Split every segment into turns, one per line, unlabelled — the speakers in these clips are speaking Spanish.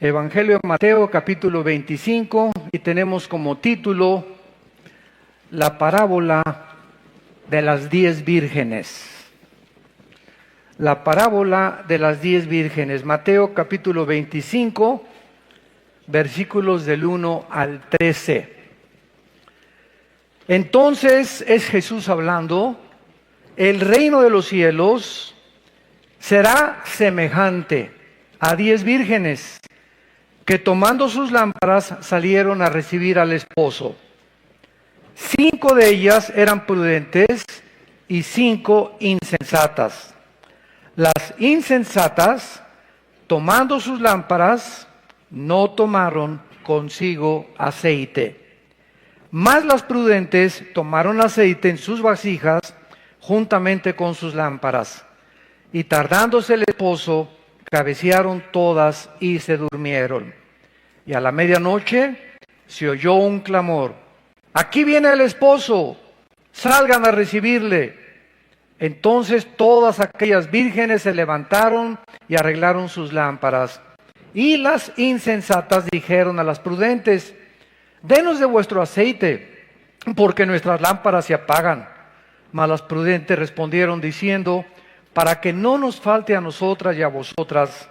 Evangelio de Mateo, capítulo 25, y tenemos como título la parábola de las 10 vírgenes. La parábola de las 10 vírgenes. Mateo, capítulo 25, versículos del 1 al 13. Entonces es Jesús hablando: el reino de los cielos será semejante a 10 vírgenes que tomando sus lámparas salieron a recibir al esposo. 5 de ellas eran prudentes y 5 insensatas. Las insensatas, tomando sus lámparas, no tomaron consigo aceite. Mas las prudentes tomaron aceite en sus vasijas juntamente con sus lámparas. Y tardándose el esposo, cabecearon todas y se durmieron. Y a la medianoche se oyó un clamor: ¡aquí viene el esposo! ¡Salgan a recibirle! Entonces todas aquellas vírgenes se levantaron y arreglaron sus lámparas. Y las insensatas dijeron a las prudentes: denos de vuestro aceite, porque nuestras lámparas se apagan. Mas las prudentes respondieron diciendo: para que no nos falte a nosotras y a vosotras,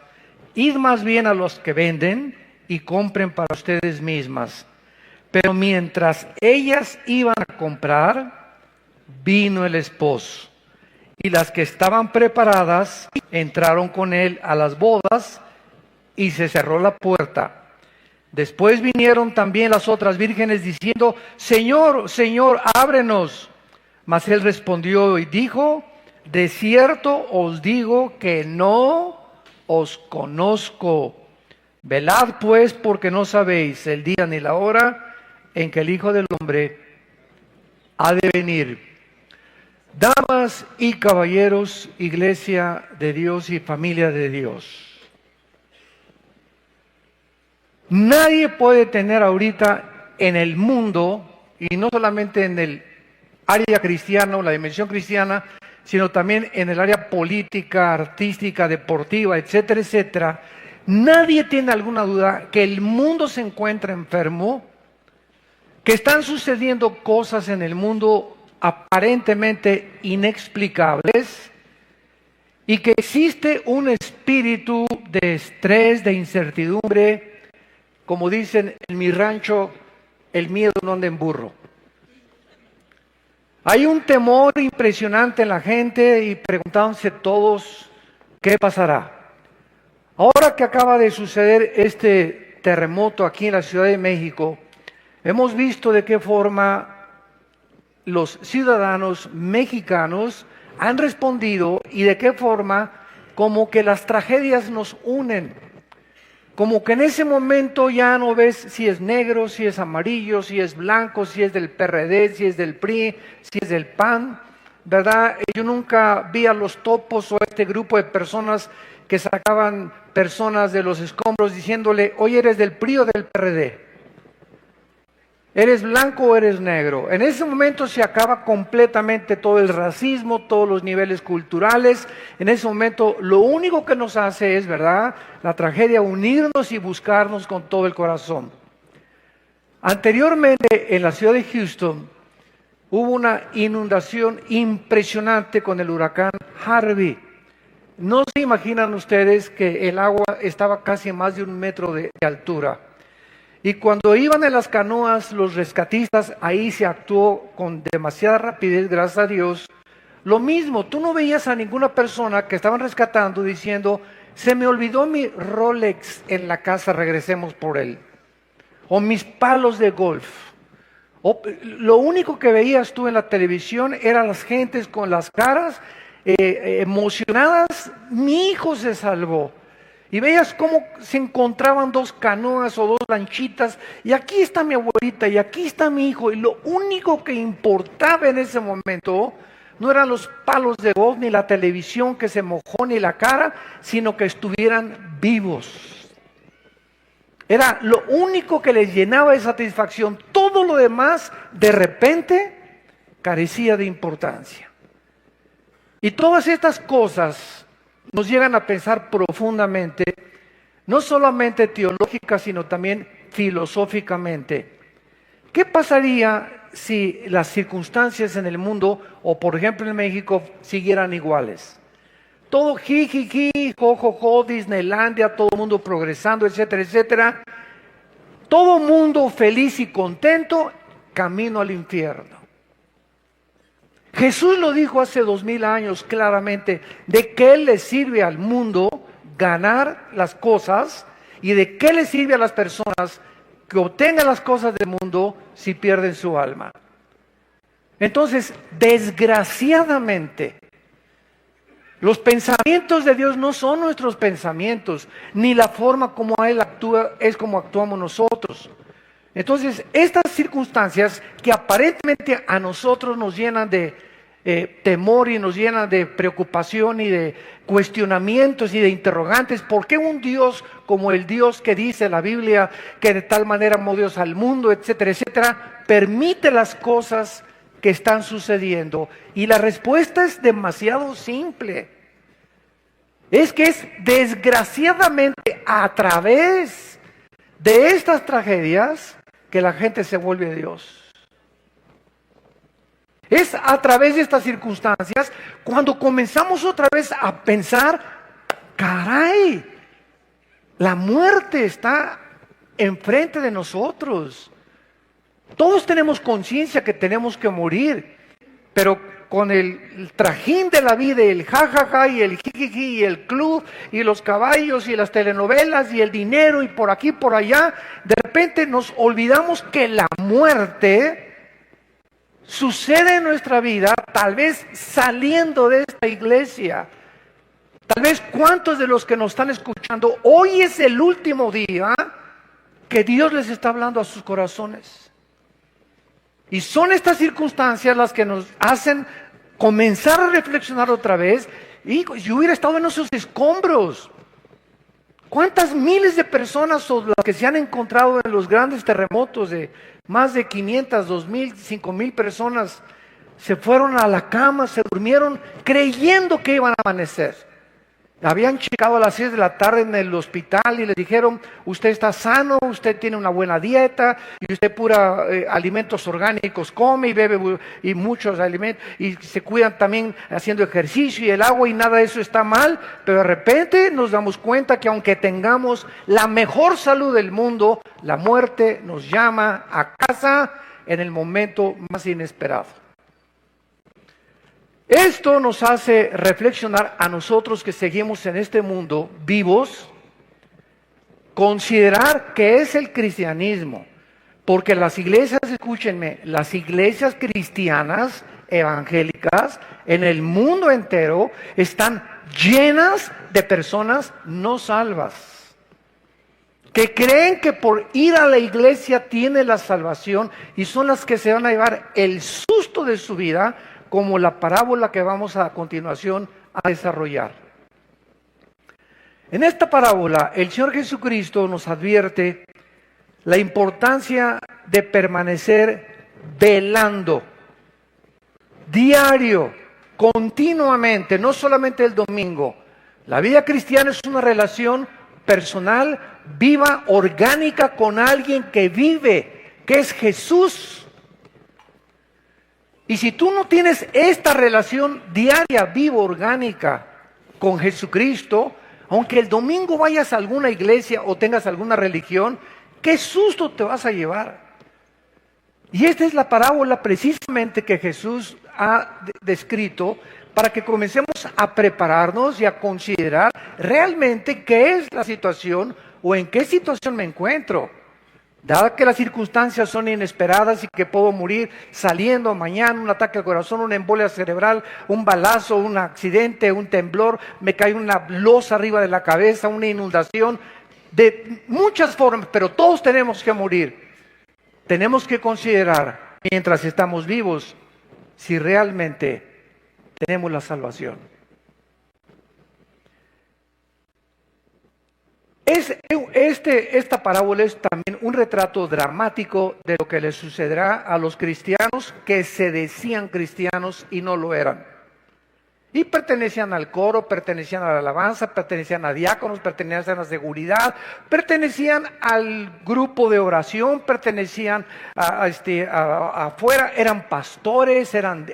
id más bien a los que venden y compren para ustedes mismas. Pero mientras ellas iban a comprar, vino el esposo. Y las que estaban preparadas entraron con él a las bodas y se cerró la puerta. Después vinieron también las otras vírgenes diciendo: Señor, Señor, ábrenos. Mas él respondió y dijo: de cierto os digo que no os conozco. Velad pues, porque no sabéis el día ni la hora en que el Hijo del Hombre ha de venir. Damas y caballeros, iglesia de Dios y familia de Dios, nadie puede tener ahorita en el mundo, y no solamente en el área cristiana o la dimensión cristiana, sino también en el área política, artística, deportiva, etcétera, etcétera, nadie tiene alguna duda que el mundo se encuentra enfermo, que están sucediendo cosas en el mundo aparentemente inexplicables, y que existe un espíritu de estrés, de incertidumbre. Como dicen en mi rancho, el miedo no anda en burro. Hay un temor impresionante en la gente y preguntándose todos: ¿qué pasará? Ahora que acaba de suceder este terremoto aquí en la Ciudad de México, hemos visto de qué forma los ciudadanos mexicanos han respondido y de qué forma como que las tragedias nos unen. Como que en ese momento ya no ves si es negro, si es amarillo, si es blanco, si es del PRD, si es del PRI, si es del PAN, ¿verdad? Yo nunca vi a los topos o a este grupo de personas que sacaban personas de los escombros diciéndole: oye, ¿eres del PRI o del PRD? ¿Eres blanco o eres negro? En ese momento se acaba completamente todo el racismo, todos los niveles culturales. En ese momento lo único que nos hace es, ¿verdad?, la tragedia, unirnos y buscarnos con todo el corazón. Anteriormente en la ciudad de Houston hubo una inundación impresionante con el huracán Harvey. No se imaginan ustedes que el agua estaba casi a más de 1 metro de altura. Y cuando iban en las canoas los rescatistas, ahí se actuó con demasiada rapidez, gracias a Dios. Lo mismo, tú no veías a ninguna persona que estaban rescatando diciendo: se me olvidó mi Rolex en la casa, regresemos por él. O mis palos de golf. Lo único que veías tú en la televisión eran las gentes con las caras emocionadas: mi hijo se salvó. Y veías cómo se encontraban 2 canoas o 2 lanchitas, y aquí está mi abuelita, y aquí está mi hijo, y lo único que importaba en ese momento no eran los palos de golf, ni la televisión que se mojó, ni la cara, sino que estuvieran vivos. Era lo único que les llenaba de satisfacción. Todo lo demás, de repente, carecía de importancia. Y todas estas cosas nos llegan a pensar profundamente no solamente teológica, sino también filosóficamente. ¿Qué pasaría si las circunstancias en el mundo, o por ejemplo en México, siguieran iguales? Todo jijiji, jojojo, Disneylandia, todo el mundo progresando, etcétera, etcétera. Todo mundo feliz y contento, camino al infierno. Jesús lo dijo hace 2000 años claramente, de qué le sirve al mundo ganar las cosas y de qué le sirve a las personas que obtengan las cosas del mundo si pierden su alma. Entonces, desgraciadamente, los pensamientos de Dios no son nuestros pensamientos, ni la forma como Él actúa es como actuamos nosotros. Entonces, estas circunstancias que aparentemente a nosotros nos llenan de temor y nos llenan de preocupación y de cuestionamientos y de interrogantes, ¿por qué un Dios como el Dios que dice la Biblia, que de tal manera amó Dios al mundo, etcétera, etcétera, permite las cosas que están sucediendo? Y la respuesta es demasiado simple. Es que es desgraciadamente a través de estas tragedias que la gente se vuelve a Dios. Es a través de estas circunstancias cuando comenzamos otra vez a pensar, caray, la muerte está enfrente de nosotros. Todos tenemos conciencia que tenemos que morir, pero con el trajín de la vida, el jajaja y el jijiji y el club y los caballos y las telenovelas y el dinero y por aquí por allá, de repente nos olvidamos que la muerte sucede en nuestra vida, tal vez saliendo de esta iglesia. Tal vez cuántos de los que nos están escuchando, hoy es el último día que Dios les está hablando a sus corazones. Y son estas circunstancias las que nos hacen comenzar a reflexionar otra vez. Y yo hubiera estado en esos escombros. ¿Cuántas miles de personas son las que se han encontrado en los grandes terremotos de más de 500, 2000, 5000 personas? Se fueron a la cama, se durmieron creyendo que iban a amanecer. Habían checado a las 6 de la tarde en el hospital y les dijeron, usted está sano, usted tiene una buena dieta y usted pura alimentos orgánicos come y bebe y muchos alimentos y se cuidan también haciendo ejercicio y el agua y nada de eso está mal, pero de repente nos damos cuenta que aunque tengamos la mejor salud del mundo, la muerte nos llama a casa en el momento más inesperado. Esto nos hace reflexionar a nosotros que seguimos en este mundo vivos, considerar qué es el cristianismo, porque las iglesias, escúchenme, las iglesias cristianas evangélicas en el mundo entero están llenas de personas no salvas, que creen que por ir a la iglesia tiene la salvación y son las que se van a llevar el susto de su vida, como la parábola que vamos a continuación a desarrollar. En esta parábola, el Señor Jesucristo nos advierte la importancia de permanecer velando, diario, continuamente, no solamente el domingo. La vida cristiana es una relación personal, viva, orgánica con alguien que vive, que es Jesús. Y si tú no tienes esta relación diaria, viva, orgánica con Jesucristo, aunque el domingo vayas a alguna iglesia o tengas alguna religión, ¿qué susto te vas a llevar? Y esta es la parábola precisamente que Jesús ha descrito para que comencemos a prepararnos y a considerar realmente qué es la situación o en qué situación me encuentro. Dado que las circunstancias son inesperadas y que puedo morir saliendo mañana, un ataque al corazón, una embolia cerebral, un balazo, un accidente, un temblor, me cae una losa arriba de la cabeza, una inundación, de muchas formas, pero todos tenemos que morir. Tenemos que considerar, mientras estamos vivos, si realmente tenemos la salvación. Esta parábola es también un retrato dramático de lo que le sucederá a los cristianos que se decían cristianos y no lo eran. Y pertenecían al coro, pertenecían a la alabanza, pertenecían a diáconos, pertenecían a la seguridad, pertenecían al grupo de oración, pertenecían afuera, eran pastores, eran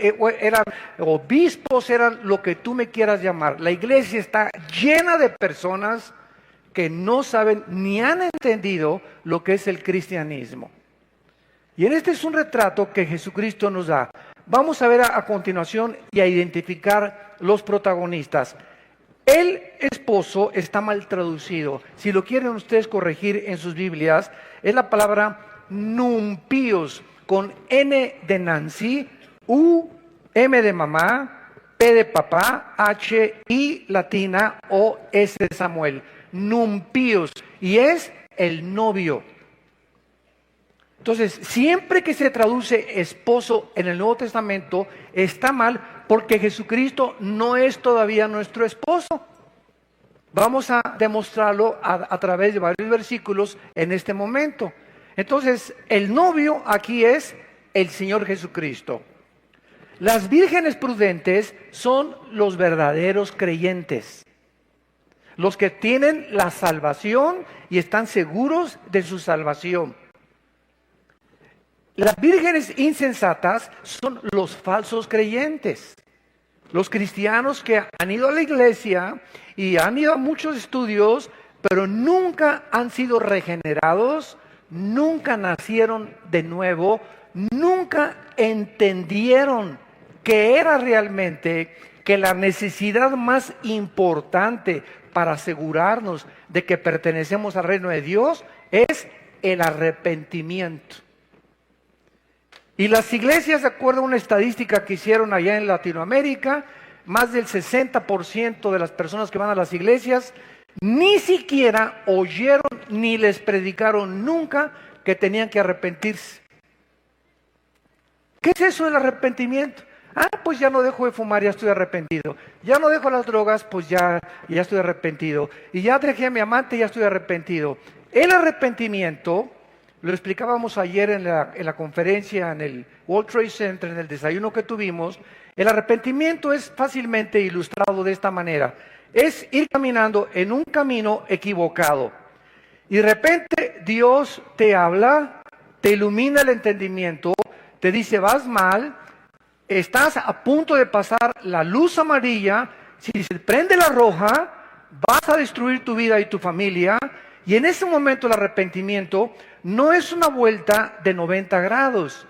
obispos, eran lo que tú me quieras llamar. La iglesia está llena de personas que no saben ni han entendido lo que es el cristianismo. Y en este es un retrato que Jesucristo nos da. Vamos a ver a continuación y a identificar los protagonistas. El esposo está mal traducido. Si lo quieren ustedes corregir en sus Biblias, es la palabra numpios, con N de Nancy, U, M de mamá, P de papá, H, I latina, O, S de Samuel. Numpios, y es el novio. Entonces, siempre que se traduce esposo en el Nuevo Testamento, está mal porque Jesucristo no es todavía nuestro esposo. Vamos a demostrarlo a través de varios versículos en este momento. Entonces, el novio aquí es el Señor Jesucristo. Las vírgenes prudentes son los verdaderos creyentes, los que tienen la salvación y están seguros de su salvación. Las vírgenes insensatas son los falsos creyentes, los cristianos que han ido a la iglesia y han ido a muchos estudios, pero nunca han sido regenerados, nunca nacieron de nuevo, nunca entendieron que era realmente que la necesidad más importante para asegurarnos de que pertenecemos al reino de Dios es el arrepentimiento. Y las iglesias, de acuerdo a una estadística que hicieron allá en Latinoamérica, más del 60% de las personas que van a las iglesias ni siquiera oyeron ni les predicaron nunca que tenían que arrepentirse. ¿Qué es eso del arrepentimiento? Pues ya no dejo de fumar, ya estoy arrepentido. Ya no dejo las drogas, pues ya estoy arrepentido. Y ya dejé a mi amante, ya estoy arrepentido. El arrepentimiento, lo explicábamos ayer en la conferencia en el World Trade Center, en el desayuno que tuvimos. El arrepentimiento es fácilmente ilustrado de esta manera. Es ir caminando en un camino equivocado. Y de repente Dios te habla, te ilumina el entendimiento, te dice vas mal, estás a punto de pasar la luz amarilla, si se prende la roja, vas a destruir tu vida y tu familia. Y en ese momento el arrepentimiento no es una vuelta de 90 grados.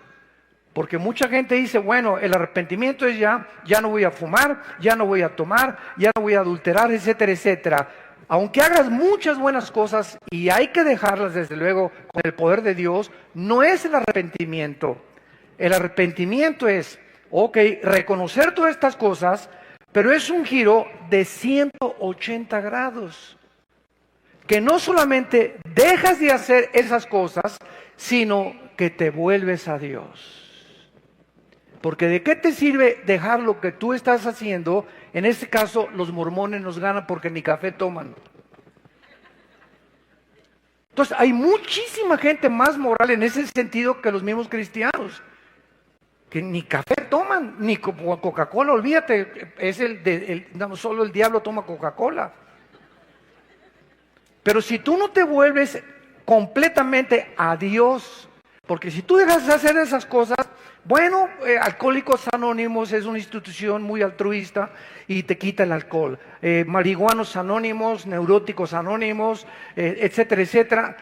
Porque mucha gente dice, bueno, el arrepentimiento es ya no voy a fumar, ya no voy a tomar, ya no voy a adulterar, etcétera, etcétera. Aunque hagas muchas buenas cosas y hay que dejarlas desde luego con el poder de Dios, no es el arrepentimiento. El arrepentimiento es, reconocer todas estas cosas, pero es un giro de 180 grados. Que no solamente dejas de hacer esas cosas, sino que te vuelves a Dios. Porque ¿de qué te sirve dejar lo que tú estás haciendo? En este caso, los mormones nos ganan porque ni café toman. Entonces, hay muchísima gente más moral en ese sentido que los mismos cristianos. Que ni café toman, ni Coca-Cola, olvídate, no, solo el diablo toma Coca-Cola. Pero si tú no te vuelves completamente a Dios, porque si tú dejas de hacer esas cosas, bueno, Alcohólicos Anónimos es una institución muy altruista y te quita el alcohol. Marihuanos Anónimos, Neuróticos Anónimos, etcétera, etcétera,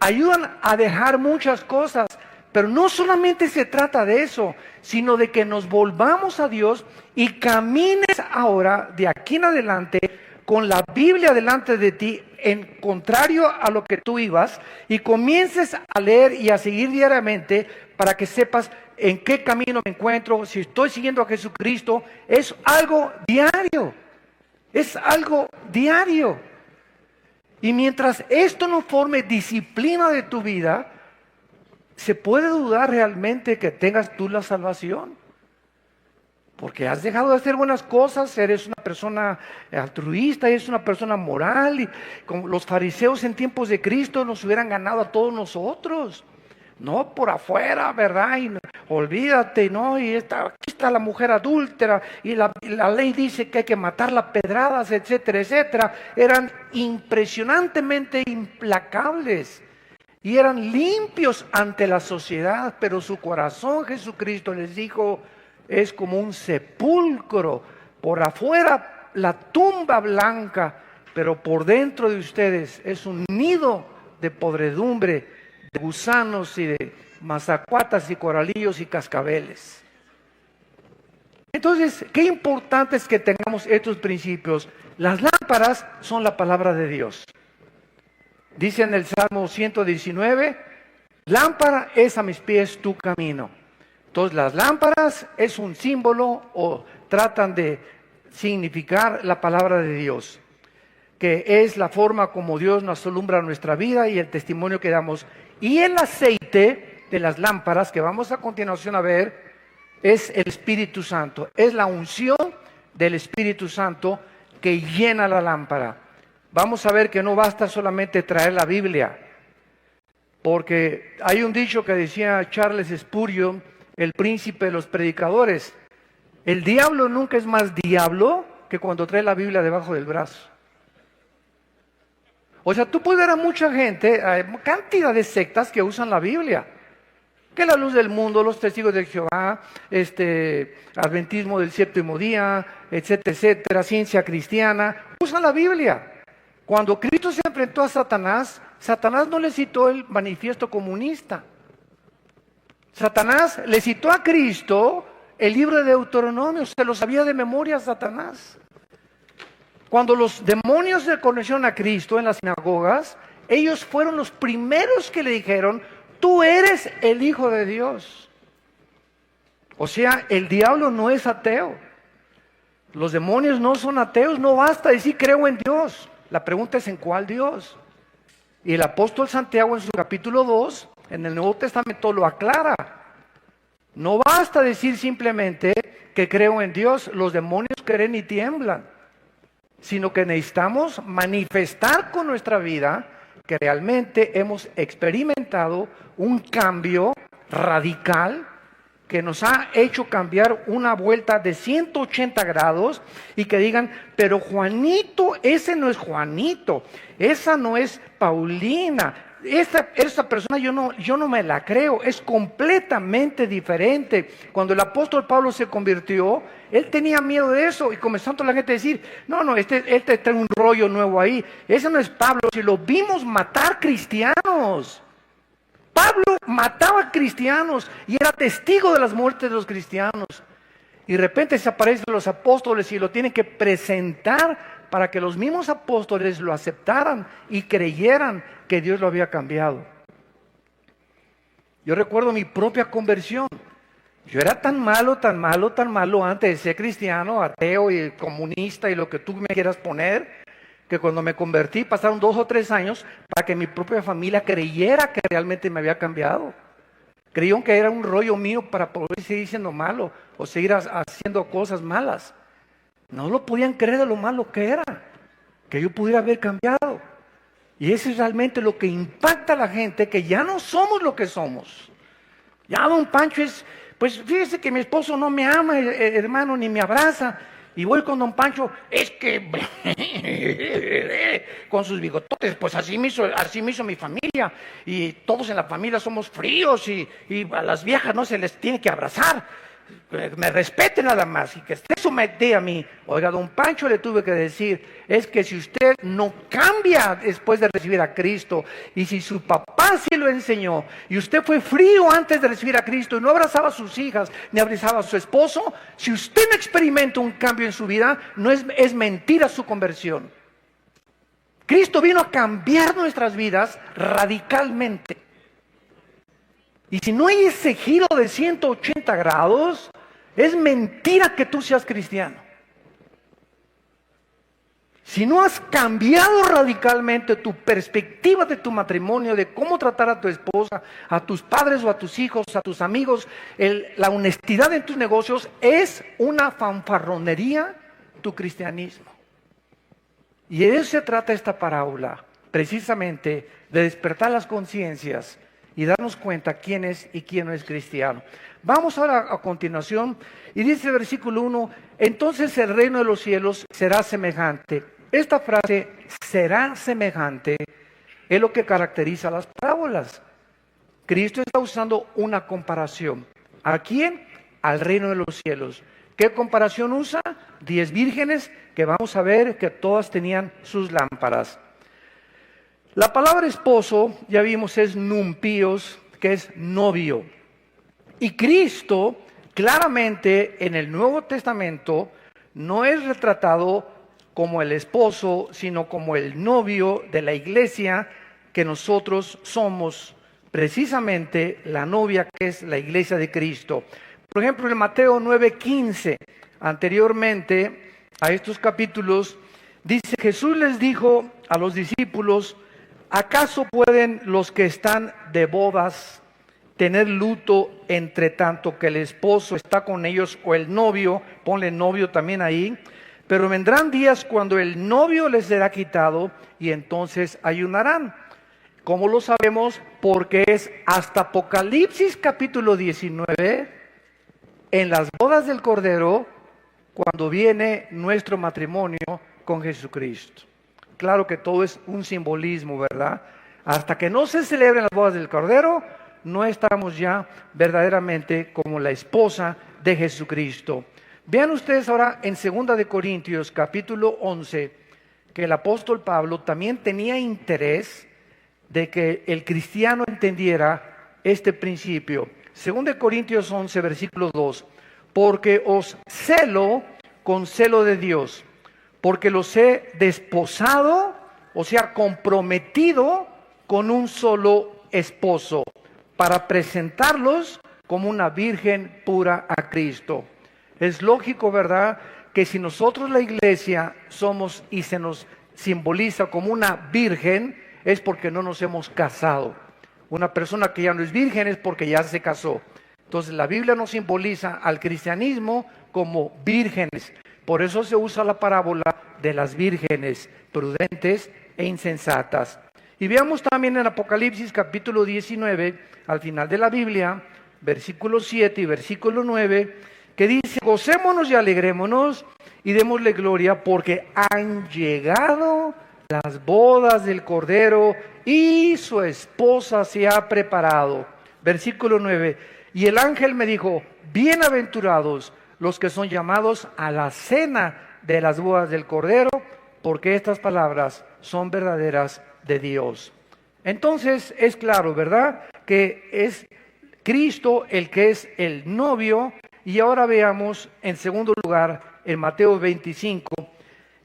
ayudan a dejar muchas cosas. Pero no solamente se trata de eso, sino de que nos volvamos a Dios y camines ahora, de aquí en adelante, con la Biblia delante de ti, en contrario a lo que tú ibas, y comiences a leer y a seguir diariamente para que sepas en qué camino me encuentro, si estoy siguiendo a Jesucristo. Es algo diario, es algo diario. Y mientras esto no forme disciplina de tu vida, ¿se puede dudar realmente que tengas tú la salvación? Porque has dejado de hacer buenas cosas, eres una persona altruista, eres una persona moral. Y como los fariseos en tiempos de Cristo nos hubieran ganado a todos nosotros. No por afuera, ¿verdad? Y olvídate, ¿no? Y aquí está la mujer adúltera y la ley dice que hay que matarla a pedradas, etcétera, etcétera. Eran impresionantemente implacables y eran limpios ante la sociedad, pero su corazón, Jesucristo les dijo, es como un sepulcro. Por afuera la tumba blanca, pero por dentro de ustedes es un nido de podredumbre, de gusanos y de mazacuatas y coralillos y cascabeles. Entonces, qué importante es que tengamos estos principios. Las lámparas son la palabra de Dios. Dice en el Salmo 119, lámpara es a mis pies tu camino. Entonces, las lámparas es un símbolo o tratan de significar la palabra de Dios, que es la forma como Dios nos alumbra nuestra vida y el testimonio que damos. Y el aceite de las lámparas, que vamos a continuación a ver, es el Espíritu Santo. Es la unción del Espíritu Santo que llena la lámpara. Vamos a ver que no basta solamente traer la Biblia, porque hay un dicho que decía Charles Spurgeon, el príncipe de los predicadores: el diablo nunca es más diablo que cuando trae la Biblia debajo del brazo. O sea, tú puedes ver a mucha gente, hay cantidad de sectas que usan la Biblia, que la luz del mundo, los testigos de Jehová, adventismo del séptimo día, etcétera, etcétera, ciencia cristiana, usan la Biblia. Cuando Cristo se enfrentó a Satanás, Satanás no le citó el manifiesto comunista. Satanás le citó a Cristo el libro de Deuteronomio, se lo sabía de memoria Satanás. Cuando los demonios se conocieron a Cristo en las sinagogas, ellos fueron los primeros que le dijeron: tú eres el Hijo de Dios. O sea, el diablo no es ateo. Los demonios no son ateos, no basta decir creo en Dios. La pregunta es ¿en cuál Dios? Y el apóstol Santiago en su capítulo 2, en el Nuevo Testamento, lo aclara. No basta decir simplemente que creo en Dios, los demonios creen y tiemblan, sino que necesitamos manifestar con nuestra vida que realmente hemos experimentado un cambio radical que nos ha hecho cambiar una vuelta de 180 grados y que digan, pero Juanito, ese no es Juanito, esa no es Paulina, esta persona yo no me la creo, es completamente diferente. Cuando el apóstol Pablo se convirtió, él tenía miedo de eso y comenzó la gente a decir, no, este trae un rollo nuevo ahí, ese no es Pablo, si lo vimos matar cristianos. Pablo mataba cristianos y era testigo de las muertes de los cristianos. Y de repente se aparecen los apóstoles y lo tienen que presentar para que los mismos apóstoles lo aceptaran y creyeran que Dios lo había cambiado. Yo recuerdo mi propia conversión. Yo era tan malo antes de ser cristiano, ateo y comunista y lo que tú me quieras poner, que cuando me convertí pasaron 2 o 3 años para que mi propia familia creyera que realmente me había cambiado. Creyeron que era un rollo mío para poder seguir siendo malo o seguir haciendo cosas malas. No lo podían creer de lo malo que era, que yo pudiera haber cambiado. Y eso es realmente lo que impacta a la gente, que ya no somos lo que somos. Ya don Pancho pues fíjese que mi esposo no me ama, hermano, ni me abraza. Y voy con don Pancho, es que con sus bigototes, pues así me hizo mi familia. Y todos en la familia somos fríos y a las viejas no se les tiene que abrazar. Me respete nada más y que esté sometida a mí. Oiga, don Pancho le tuve que decir, es que si usted no cambia después de recibir a Cristo, y si su papá sí lo enseñó, y usted fue frío antes de recibir a Cristo, y no abrazaba a sus hijas, ni abrazaba a su esposo, si usted no experimenta un cambio en su vida, no es mentira su conversión. Cristo vino a cambiar nuestras vidas radicalmente. Y si no hay ese giro de 180 grados, es mentira que tú seas cristiano. Si no has cambiado radicalmente tu perspectiva de tu matrimonio, de cómo tratar a tu esposa, a tus padres o a tus hijos, a tus amigos, la honestidad en tus negocios, es una fanfarronería tu cristianismo. Y de eso se trata esta parábola, precisamente de despertar las conciencias y darnos cuenta quién es y quién no es cristiano. Vamos ahora a continuación, y dice el versículo 1, entonces el reino de los cielos será semejante. Esta frase, será semejante, es lo que caracteriza las parábolas. Cristo está usando una comparación. ¿A quién? Al reino de los cielos. ¿Qué comparación usa? 10 vírgenes que vamos a ver que todas tenían sus lámparas. La palabra esposo, ya vimos, es numpíos, que es novio. Y Cristo, claramente en el Nuevo Testamento, no es retratado como el esposo, sino como el novio de la iglesia, que nosotros somos precisamente la novia, que es la iglesia de Cristo. Por ejemplo, en Mateo 9:15, anteriormente a estos capítulos, dice, Jesús les dijo a los discípulos, ¿acaso pueden los que están de bodas tener luto entre tanto que el esposo está con ellos o el novio? Ponle novio también ahí. Pero vendrán días cuando el novio les será quitado y entonces ayunarán. ¿Cómo lo sabemos? Porque es hasta Apocalipsis capítulo 19, en las bodas del Cordero, cuando viene nuestro matrimonio con Jesucristo. Claro que todo es un simbolismo, ¿verdad? Hasta que no se celebren las bodas del Cordero, no estamos ya verdaderamente como la esposa de Jesucristo. Vean ustedes ahora en 2 de Corintios capítulo 11, que el apóstol Pablo también tenía interés de que el cristiano entendiera este principio. 2 de Corintios 11, versículo 2, porque os celo con celo de Dios, porque los he desposado, o sea, comprometido con un solo esposo, para presentarlos como una virgen pura a Cristo. Es lógico, ¿verdad?, que si nosotros la iglesia somos y se nos simboliza como una virgen, es porque no nos hemos casado. Una persona que ya no es virgen es porque ya se casó. Entonces la Biblia nos simboliza al cristianismo como vírgenes. Por eso se usa la parábola de las vírgenes prudentes e insensatas. Y veamos también en Apocalipsis capítulo 19, al final de la Biblia, versículo 7 y versículo 9, que dice, gocémonos y alegrémonos y démosle gloria porque han llegado las bodas del Cordero y su esposa se ha preparado. Versículo 9, y el ángel me dijo, bienaventurados los que son llamados a la cena de las bodas del Cordero, porque estas palabras son verdaderas de Dios. Entonces es claro, ¿verdad?, que es Cristo el que es el novio. Y ahora veamos en segundo lugar en Mateo 25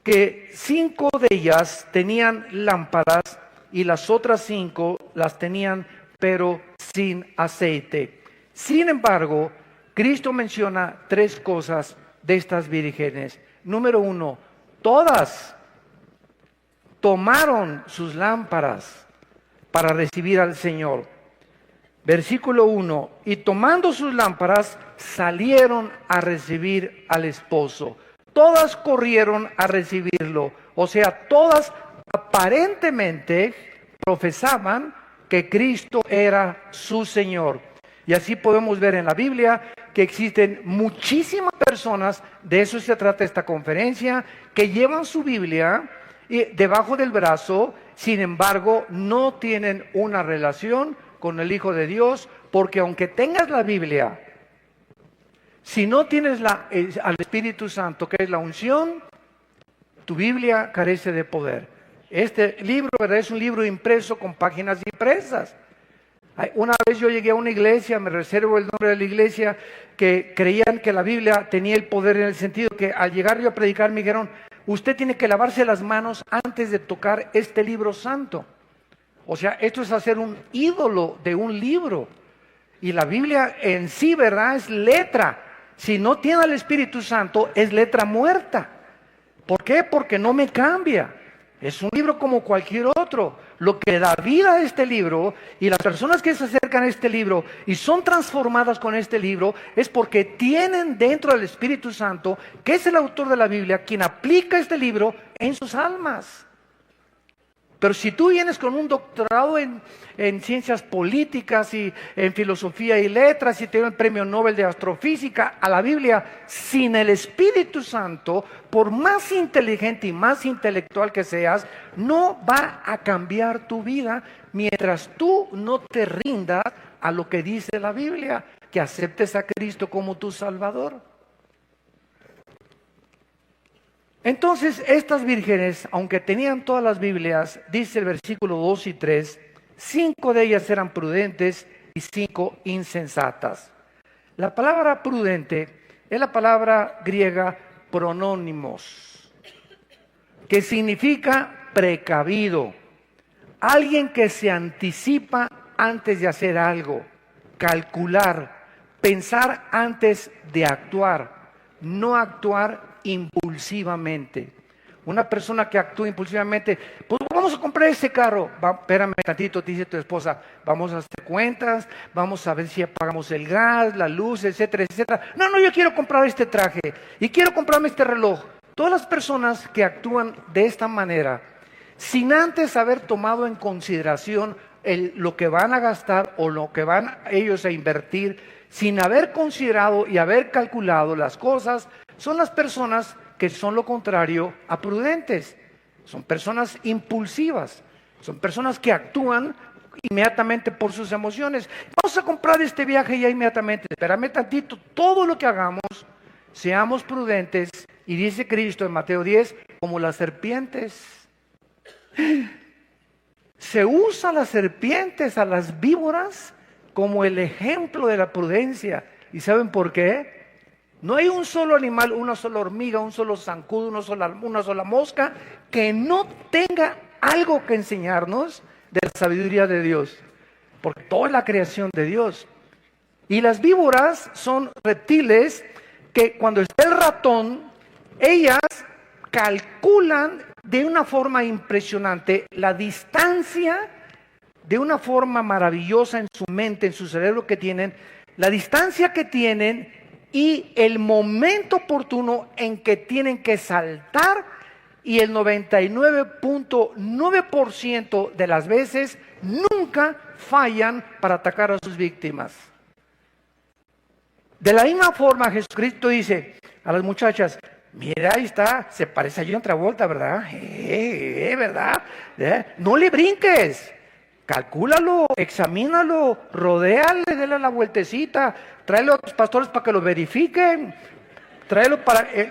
que 5 de ellas tenían lámparas y las otras 5 las tenían pero sin aceite. Sin embargo, Cristo menciona 3 cosas de estas vírgenes. Número 1, todas tomaron sus lámparas para recibir al Señor. Versículo 1, y tomando sus lámparas salieron a recibir al esposo. Todas corrieron a recibirlo, o sea, todas aparentemente profesaban que Cristo era su Señor. Y así podemos ver en la Biblia que existen muchísimas personas, de eso se trata esta conferencia, que llevan su Biblia debajo del brazo, sin embargo no tienen una relación con el Hijo de Dios, porque aunque tengas la Biblia, si no tienes al Espíritu Santo, que es la unción, tu Biblia carece de poder. Este libro, ¿verdad?, es un libro impreso con páginas impresas. Una vez yo llegué a una iglesia, me reservo el nombre de la iglesia, que creían que la Biblia tenía el poder en el sentido que al llegar yo a predicar me dijeron, usted tiene que lavarse las manos antes de tocar este libro santo. O sea, esto es hacer un ídolo de un libro. Y la Biblia en sí, ¿verdad?, es letra. Si no tiene al Espíritu Santo, es letra muerta. ¿Por qué? Porque no me cambia. Es un libro como cualquier otro. Lo que da vida a este libro y las personas que se acercan a este libro y son transformadas con este libro es porque tienen dentro del Espíritu Santo, que es el autor de la Biblia, quien aplica este libro en sus almas. Pero si tú vienes con un doctorado en ciencias políticas y en filosofía y letras y te dio el premio Nobel de Astrofísica a la Biblia, sin el Espíritu Santo, por más inteligente y más intelectual que seas, no va a cambiar tu vida mientras tú no te rindas a lo que dice la Biblia, que aceptes a Cristo como tu Salvador. Entonces, estas vírgenes, aunque tenían todas las Biblias, dice el versículo 2 y 3, 5 de ellas eran prudentes y 5 insensatas. La palabra prudente es la palabra griega pronónimos, que significa precavido, alguien que se anticipa antes de hacer algo, calcular, pensar antes de actuar, no actuar impulsivamente. Una persona que actúa impulsivamente, pues vamos a comprar este carro. Espérame tantito, te dice tu esposa, vamos a hacer cuentas, vamos a ver si apagamos el gas, la luz, etcétera, etcétera. No, yo quiero comprar este traje y quiero comprarme este reloj. Todas las personas que actúan de esta manera, sin antes haber tomado en consideración lo que van a gastar o lo que van ellos a invertir, sin haber considerado y haber calculado las cosas, son las personas que son lo contrario a prudentes. Son personas impulsivas, son personas que actúan inmediatamente por sus emociones. Vamos a comprar este viaje ya inmediatamente. Espérame tantito, todo lo que hagamos, seamos prudentes. Y dice Cristo en Mateo 10, como las serpientes. Se usa a las serpientes, a las víboras, como el ejemplo de la prudencia. ¿Y saben por qué? No hay un solo animal, una sola hormiga, un solo zancudo, una sola mosca que no tenga algo que enseñarnos de la sabiduría de Dios. Porque toda es la creación de Dios. Y las víboras son reptiles que cuando está el ratón, ellas calculan de una forma impresionante la distancia, de una forma maravillosa en su mente, en su cerebro que tienen, la distancia que tienen y el momento oportuno en que tienen que saltar, y el 99.9% de las veces nunca fallan para atacar a sus víctimas. De la misma forma Jesucristo dice a las muchachas, mira, ahí está, se parece a John Travolta, ¿verdad? ¿Verdad? No le brinques, calcúlalo, examínalo, rodéale, dale la vueltecita, tráelo a tus pastores para que lo verifiquen,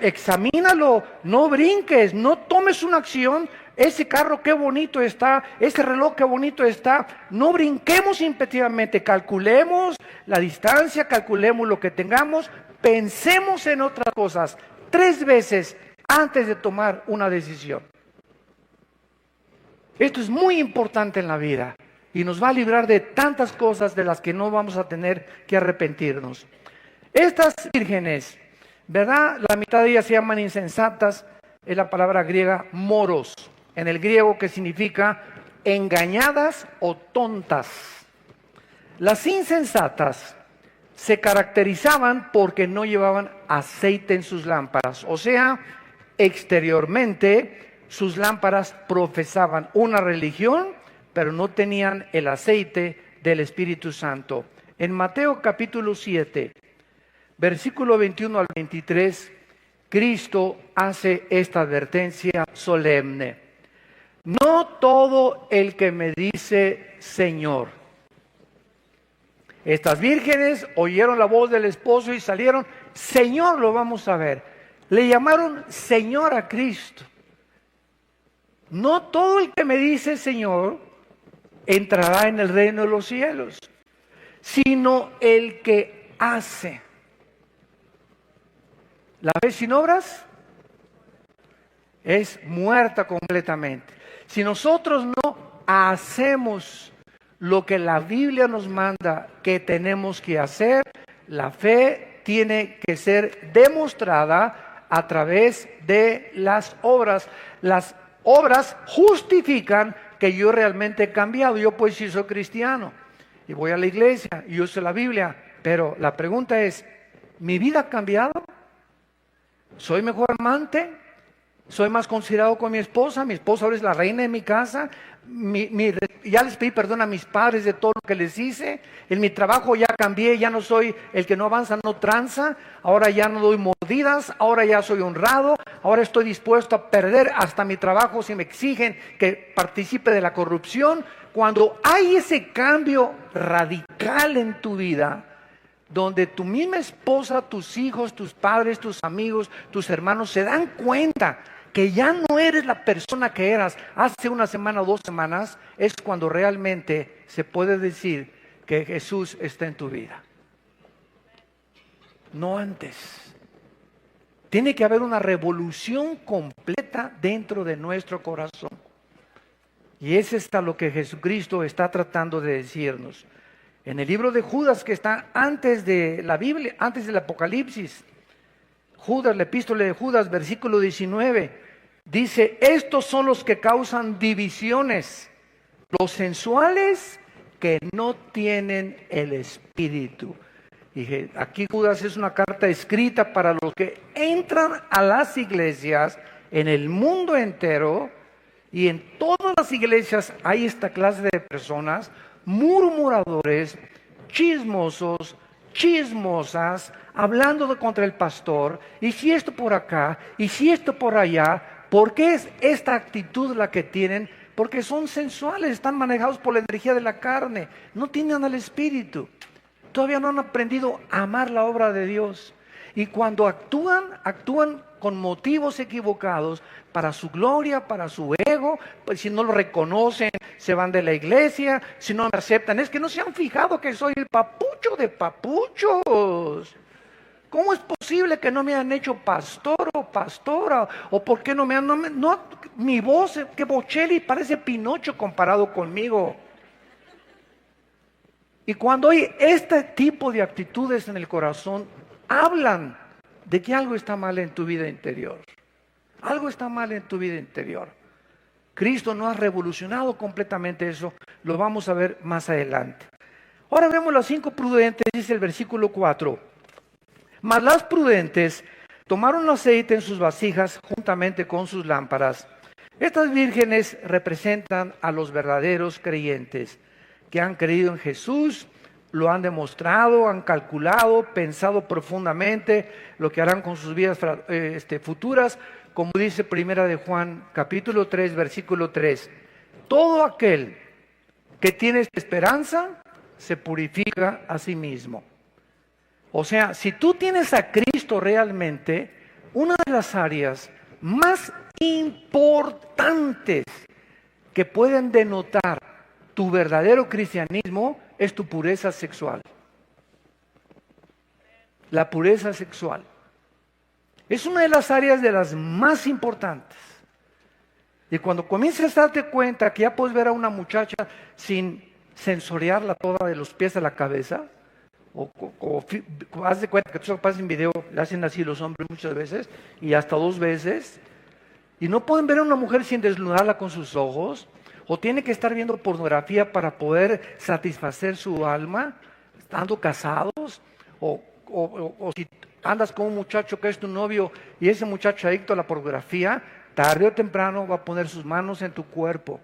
examínalo, no brinques, no tomes una acción. Ese carro qué bonito está, ese reloj qué bonito está. No brinquemos impetitivamente, calculemos la distancia, calculemos lo que tengamos, pensemos en otras cosas 3 veces antes de tomar una decisión. Esto es muy importante en la vida y nos va a librar de tantas cosas de las que no vamos a tener que arrepentirnos. Estas vírgenes, ¿verdad? La mitad de ellas se llaman insensatas, es la palabra griega moros, en el griego que significa engañadas o tontas. Las insensatas se caracterizaban porque no llevaban aceite en sus lámparas, o sea, exteriormente sus lámparas profesaban una religión, pero no tenían el aceite del Espíritu Santo. En Mateo capítulo 7, versículo 21 al 23, Cristo hace esta advertencia solemne. No todo el que me dice Señor. Estas vírgenes oyeron la voz del esposo y salieron, Señor, lo vamos a ver. Le llamaron Señor a Cristo. No todo el que me dice Señor entrará en el reino de los cielos, sino el que hace. La fe sin obras es muerta completamente. Si nosotros no hacemos lo que la Biblia nos manda que tenemos que hacer, la fe tiene que ser demostrada a través de las obras. Las obras justifican que yo realmente he cambiado. Yo pues sí soy cristiano y voy a la iglesia y uso la Biblia, pero la pregunta es, ¿mi vida ha cambiado? ¿Soy mejor amante? ¿Soy más considerado con mi esposa? ¿Mi esposa ahora es la reina de mi casa? ya les pedí perdón a mis padres de todo lo que les hice. En mi trabajo ya cambié, ya no soy el que no avanza, no tranza. Ahora ya no doy mordidas, ahora ya soy honrado. Ahora estoy dispuesto a perder hasta mi trabajo si me exigen que participe de la corrupción. Cuando hay ese cambio radical en tu vida, donde tu misma esposa, tus hijos, tus padres, tus amigos, tus hermanos se dan cuenta que ya no eres la persona que eras hace una semana o 2 semanas, es cuando realmente se puede decir que Jesús está en tu vida. No antes. Tiene que haber una revolución completa dentro de nuestro corazón. Y es esto lo que Jesucristo está tratando de decirnos. En el libro de Judas, que está antes de la Biblia, antes del Apocalipsis, Judas, la epístola de Judas, versículo 19, dice: estos son los que causan divisiones, los sensuales que no tienen el Espíritu. Y aquí Judas es una carta escrita para los que entran a las iglesias en el mundo entero, y en todas las iglesias hay esta clase de personas, murmuradores, chismosos, chismosas, hablando contra el pastor, y si esto por acá, y si esto por allá. ¿Por qué es esta actitud la que tienen? Porque son sensuales, están manejados por la energía de la carne, no tienen al Espíritu, todavía no han aprendido a amar la obra de Dios. Y cuando actúan con motivos equivocados para su gloria, para su ego. Pues si no lo reconocen, se van de la iglesia. Si no me aceptan, es que no se han fijado que soy el papucho de papuchos. ¿Cómo es posible que no me han hecho pastor o pastora? ¿O por qué no me han... mi voz, que Bocelli parece Pinocho comparado conmigo. Y cuando hay este tipo de actitudes en el corazón, hablan de que algo está mal en tu vida interior. Algo está mal en tu vida interior. Cristo no ha revolucionado completamente eso. Lo vamos a ver más adelante. Ahora vemos las 5 prudentes, dice el versículo 4. Mas las prudentes tomaron aceite en sus vasijas juntamente con sus lámparas. Estas vírgenes representan a los verdaderos creyentes que han creído en Jesús, lo han demostrado, han calculado, pensado profundamente lo que harán con sus vidas futuras, como dice Primera de Juan, capítulo 3, versículo 3. Todo aquel que tiene esta esperanza se purifica a sí mismo. O sea, si tú tienes a Cristo realmente, una de las áreas más importantes que pueden denotar tu verdadero cristianismo es tu pureza sexual. La pureza sexual es una de las áreas de las más importantes. Y cuando comiences a darte cuenta que ya puedes ver a una muchacha sin sensoriarla toda de los pies a la cabeza, o haz de cuenta que tú pasas en video, le hacen así los hombres muchas veces, y hasta 2 veces, y no pueden ver a una mujer sin desnudarla con sus ojos, o tiene que estar viendo pornografía para poder satisfacer su alma, estando casados, o si andas con un muchacho que es tu novio y ese muchacho adicto a la pornografía, tarde o temprano va a poner sus manos en tu cuerpo.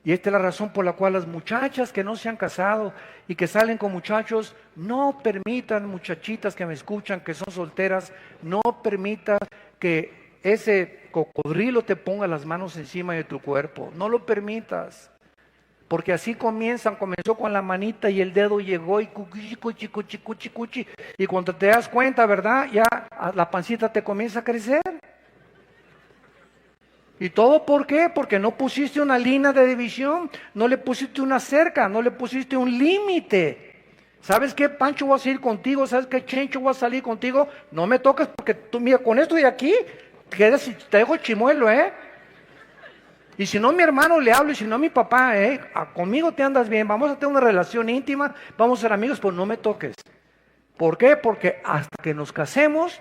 Y esta es la razón por la cual las muchachas que no se han casado y que salen con muchachos, no permitan, muchachitas que me escuchan, que son solteras, no permitas que ese cocodrilo te ponga las manos encima de tu cuerpo. No lo permitas. Porque así comenzó con la manita y el dedo llegó y cuchi, cuchi, cuchi, cuchi, cuchi. Y cuando te das cuenta, ¿verdad? Ya la pancita te comienza a crecer. ¿Y todo por qué? Porque no pusiste una línea de división, no le pusiste una cerca, no le pusiste un límite. ¿Sabes qué, Pancho, voy a salir contigo? ¿Sabes qué, Chencho, voy a salir contigo? No me toques porque tú, mira, con esto de aquí, te dejo chimuelo, ¿eh? Y si no, mi hermano le hablo, y si no, mi papá, conmigo te andas bien, vamos a tener una relación íntima, vamos a ser amigos, pues no me toques. ¿Por qué? Porque hasta que nos casemos,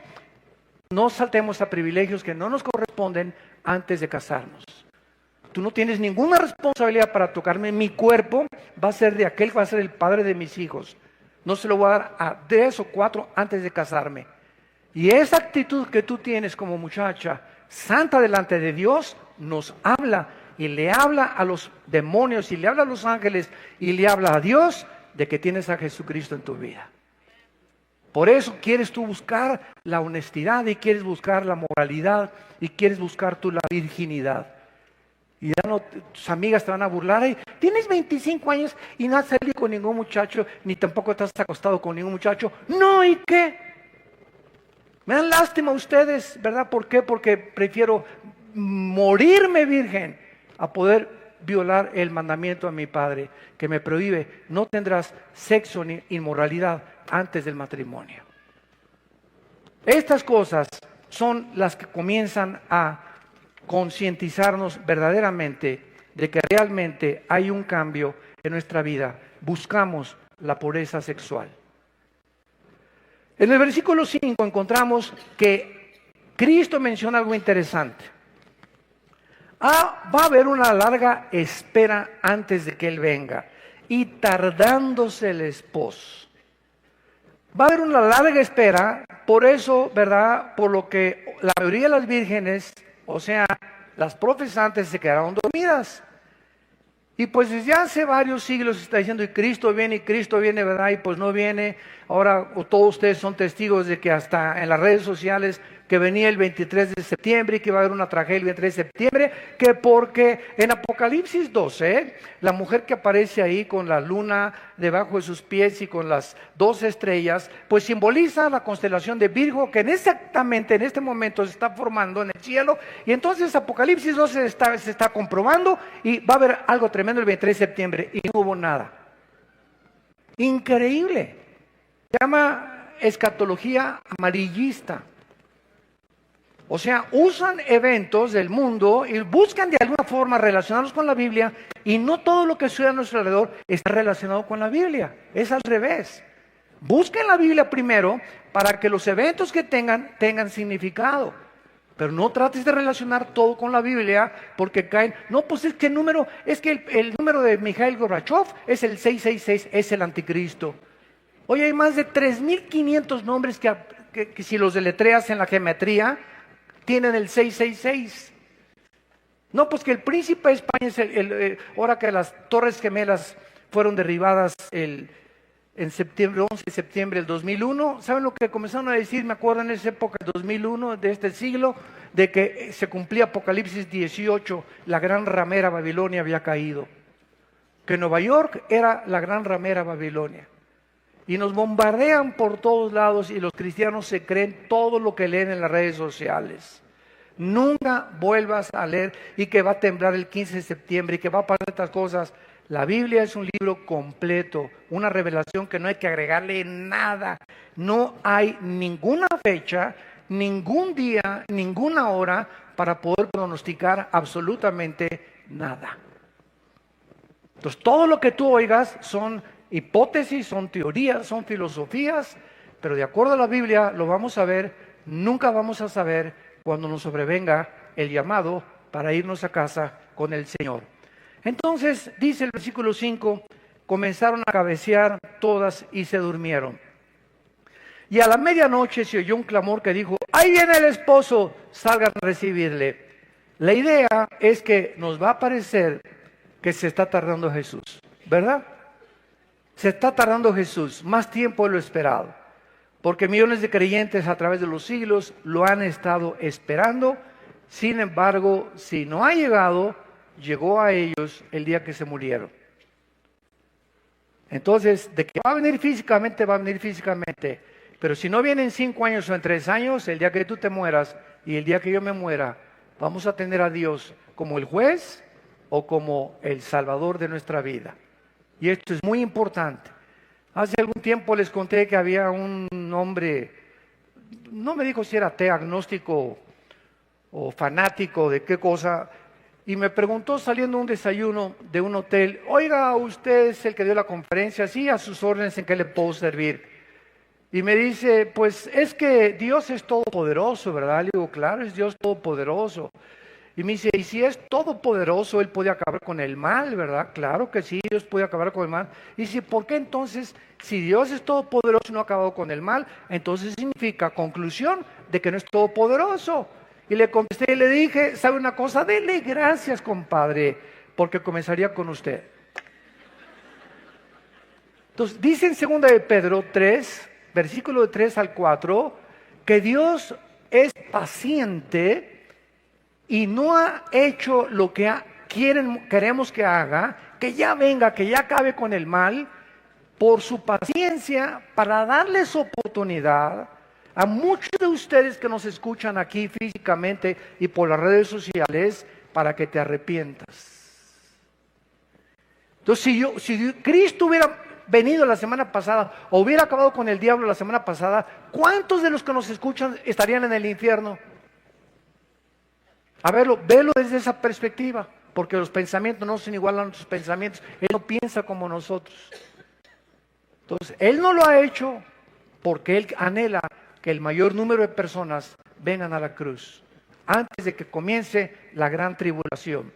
no saltemos a privilegios que no nos corresponden antes de casarnos. Tú no tienes ninguna responsabilidad para tocarme. Mi cuerpo va a ser de aquel que va a ser el padre de mis hijos. No se lo voy a dar a 3 o 4 antes de casarme. Y esa actitud que tú tienes como muchacha, santa delante de Dios, nos habla y le habla a los demonios y le habla a los ángeles y le habla a Dios de que tienes a Jesucristo en tu vida. Por eso quieres tú buscar la honestidad y quieres buscar la moralidad y quieres buscar tú la virginidad. Y ya no, tus amigas te van a burlar. Ay, tienes 25 años y no has salido con ningún muchacho, ni tampoco te has acostado con ningún muchacho. No, ¿y qué? Me dan lástima ustedes, ¿verdad? ¿Por qué? Porque prefiero morirme virgen a poder violar el mandamiento de mi Padre, que me prohíbe: no tendrás sexo ni inmoralidad antes del matrimonio. Estas cosas son las que comienzan a concientizarnos verdaderamente de que realmente hay un cambio en nuestra vida. Buscamos la pureza sexual. En el versículo 5 encontramos que Cristo menciona algo interesante. Va a haber una larga espera antes de que Él venga, y tardándose el esposo. Va a haber una larga espera, por eso, ¿verdad? Por lo que la mayoría de las vírgenes, o sea, las profesantes, se quedaron dormidas. Y pues desde hace varios siglos se está diciendo, y Cristo viene, ¿verdad? Y pues no viene. Ahora todos ustedes son testigos de que hasta en las redes sociales que venía el 23 de septiembre y que iba a haber una tragedia el 23 de septiembre, que porque en Apocalipsis 12, la mujer que aparece ahí con la luna debajo de sus pies y con las 12 estrellas, pues simboliza la constelación de Virgo, que exactamente en este momento se está formando en el cielo. Y entonces Apocalipsis 12 se está comprobando y va a haber algo tremendo el 23 de septiembre, y no hubo nada. Increíble. Se llama escatología amarillista. O sea, usan eventos del mundo y buscan de alguna forma relacionarlos con la Biblia, y no todo lo que sucede a nuestro alrededor está relacionado con la Biblia. Es al revés. Busquen la Biblia primero para que los eventos que tengan significado. Pero no trates de relacionar todo con la Biblia, porque caen. No, pues es que el número de Mikhail Gorbachev es el 666, es el anticristo. Hoy hay más de 3.500 nombres que si los deletreas en la geometría, tienen el 666. No, pues que el príncipe de España es ahora que las Torres Gemelas fueron derribadas en septiembre, 11 de septiembre del 2001. ¿Saben lo que comenzaron a decir? Me acuerdo en esa época, 2001, de este siglo, de que se cumplía Apocalipsis 18, la gran ramera Babilonia había caído. Que Nueva York era la gran ramera Babilonia. Y nos bombardean por todos lados, y los cristianos se creen todo lo que leen en las redes sociales. Nunca vuelvas a leer y que va a temblar el 15 de septiembre y que va a pasar estas cosas. La Biblia es un libro completo, una revelación que no hay que agregarle nada. No hay ninguna fecha, ningún día, ninguna hora para poder pronosticar absolutamente nada. Entonces, todo lo que tú oigas son hipótesis, son teorías, son filosofías, pero de acuerdo a la Biblia lo vamos a ver. Nunca vamos a saber cuando nos sobrevenga el llamado para irnos a casa con el Señor. Entonces, dice el versículo 5, comenzaron a cabecear todas y se durmieron. Y a la medianoche se oyó un clamor que dijo: ¡ahí viene el esposo! Salgan a recibirle. La idea es que nos va a parecer que se está tardando Jesús, ¿verdad? Se está tardando Jesús, más tiempo de lo esperado, porque millones de creyentes a través de los siglos lo han estado esperando. Sin embargo, si no ha llegado, llegó a ellos el día que se murieron. Entonces, de que va a venir físicamente, va a venir físicamente, pero si no viene en 5 años o en 3 años, el día que tú te mueras y el día que yo me muera, vamos a tener a Dios como el juez o como el salvador de nuestra vida. Y esto es muy importante. Hace algún tiempo les conté que había un hombre, no me dijo si era ateo, agnóstico o fanático de qué cosa, y me preguntó saliendo un desayuno de un hotel: oiga, usted es el que dio la conferencia, sí, a sus órdenes, ¿en qué le puedo servir? Y me dice: pues es que Dios es todopoderoso, ¿verdad? Le digo: claro, es Dios todopoderoso. Y me dice: y si es todopoderoso, Él puede acabar con el mal, ¿verdad? Claro que sí, Dios puede acabar con el mal. Y dice: ¿por qué entonces, si Dios es todopoderoso y no ha acabado con el mal, entonces significa, conclusión, de que no es todopoderoso? Y le contesté y le dije, ¿sabe una cosa? Dele gracias, compadre, porque comenzaría con usted. Entonces, dice en 2 de Pedro 3, versículo de 3 al 4, que Dios es paciente y no ha hecho lo que queremos que haga, que ya venga, que ya acabe con el mal, por su paciencia, para darles oportunidad a muchos de ustedes que nos escuchan aquí físicamente y por las redes sociales, para que te arrepientas. Entonces, si Cristo hubiera venido la semana pasada, o hubiera acabado con el diablo la semana pasada, ¿cuántos de los que nos escuchan estarían en el infierno? A verlo, velo desde esa perspectiva, porque los pensamientos no son igual a nuestros pensamientos. Él no piensa como nosotros. Entonces, Él no lo ha hecho porque Él anhela que el mayor número de personas vengan a la cruz antes de que comience la gran tribulación.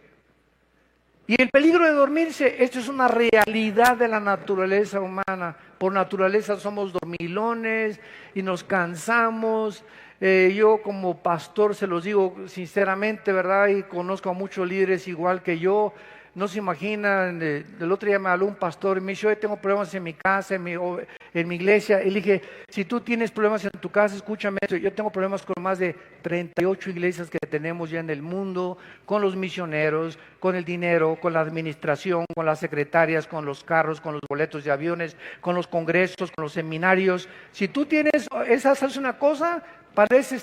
Y el peligro de dormirse, esto es una realidad de la naturaleza humana. Por naturaleza somos dormilones y nos cansamos. Yo como pastor se los digo sinceramente, ¿verdad? Y conozco a muchos líderes igual que yo. No se imaginan, el otro día me habló un pastor y me dijo, yo tengo problemas en mi casa, en mi iglesia. Y le dije, si tú tienes problemas en tu casa, escúchame esto. Yo tengo problemas con más de 38 iglesias que tenemos ya en el mundo, con los misioneros, con el dinero, con la administración, con las secretarias, con los carros, con los boletos de aviones, con los congresos, con los seminarios. Si tú tienes esas, haces una cosa, parece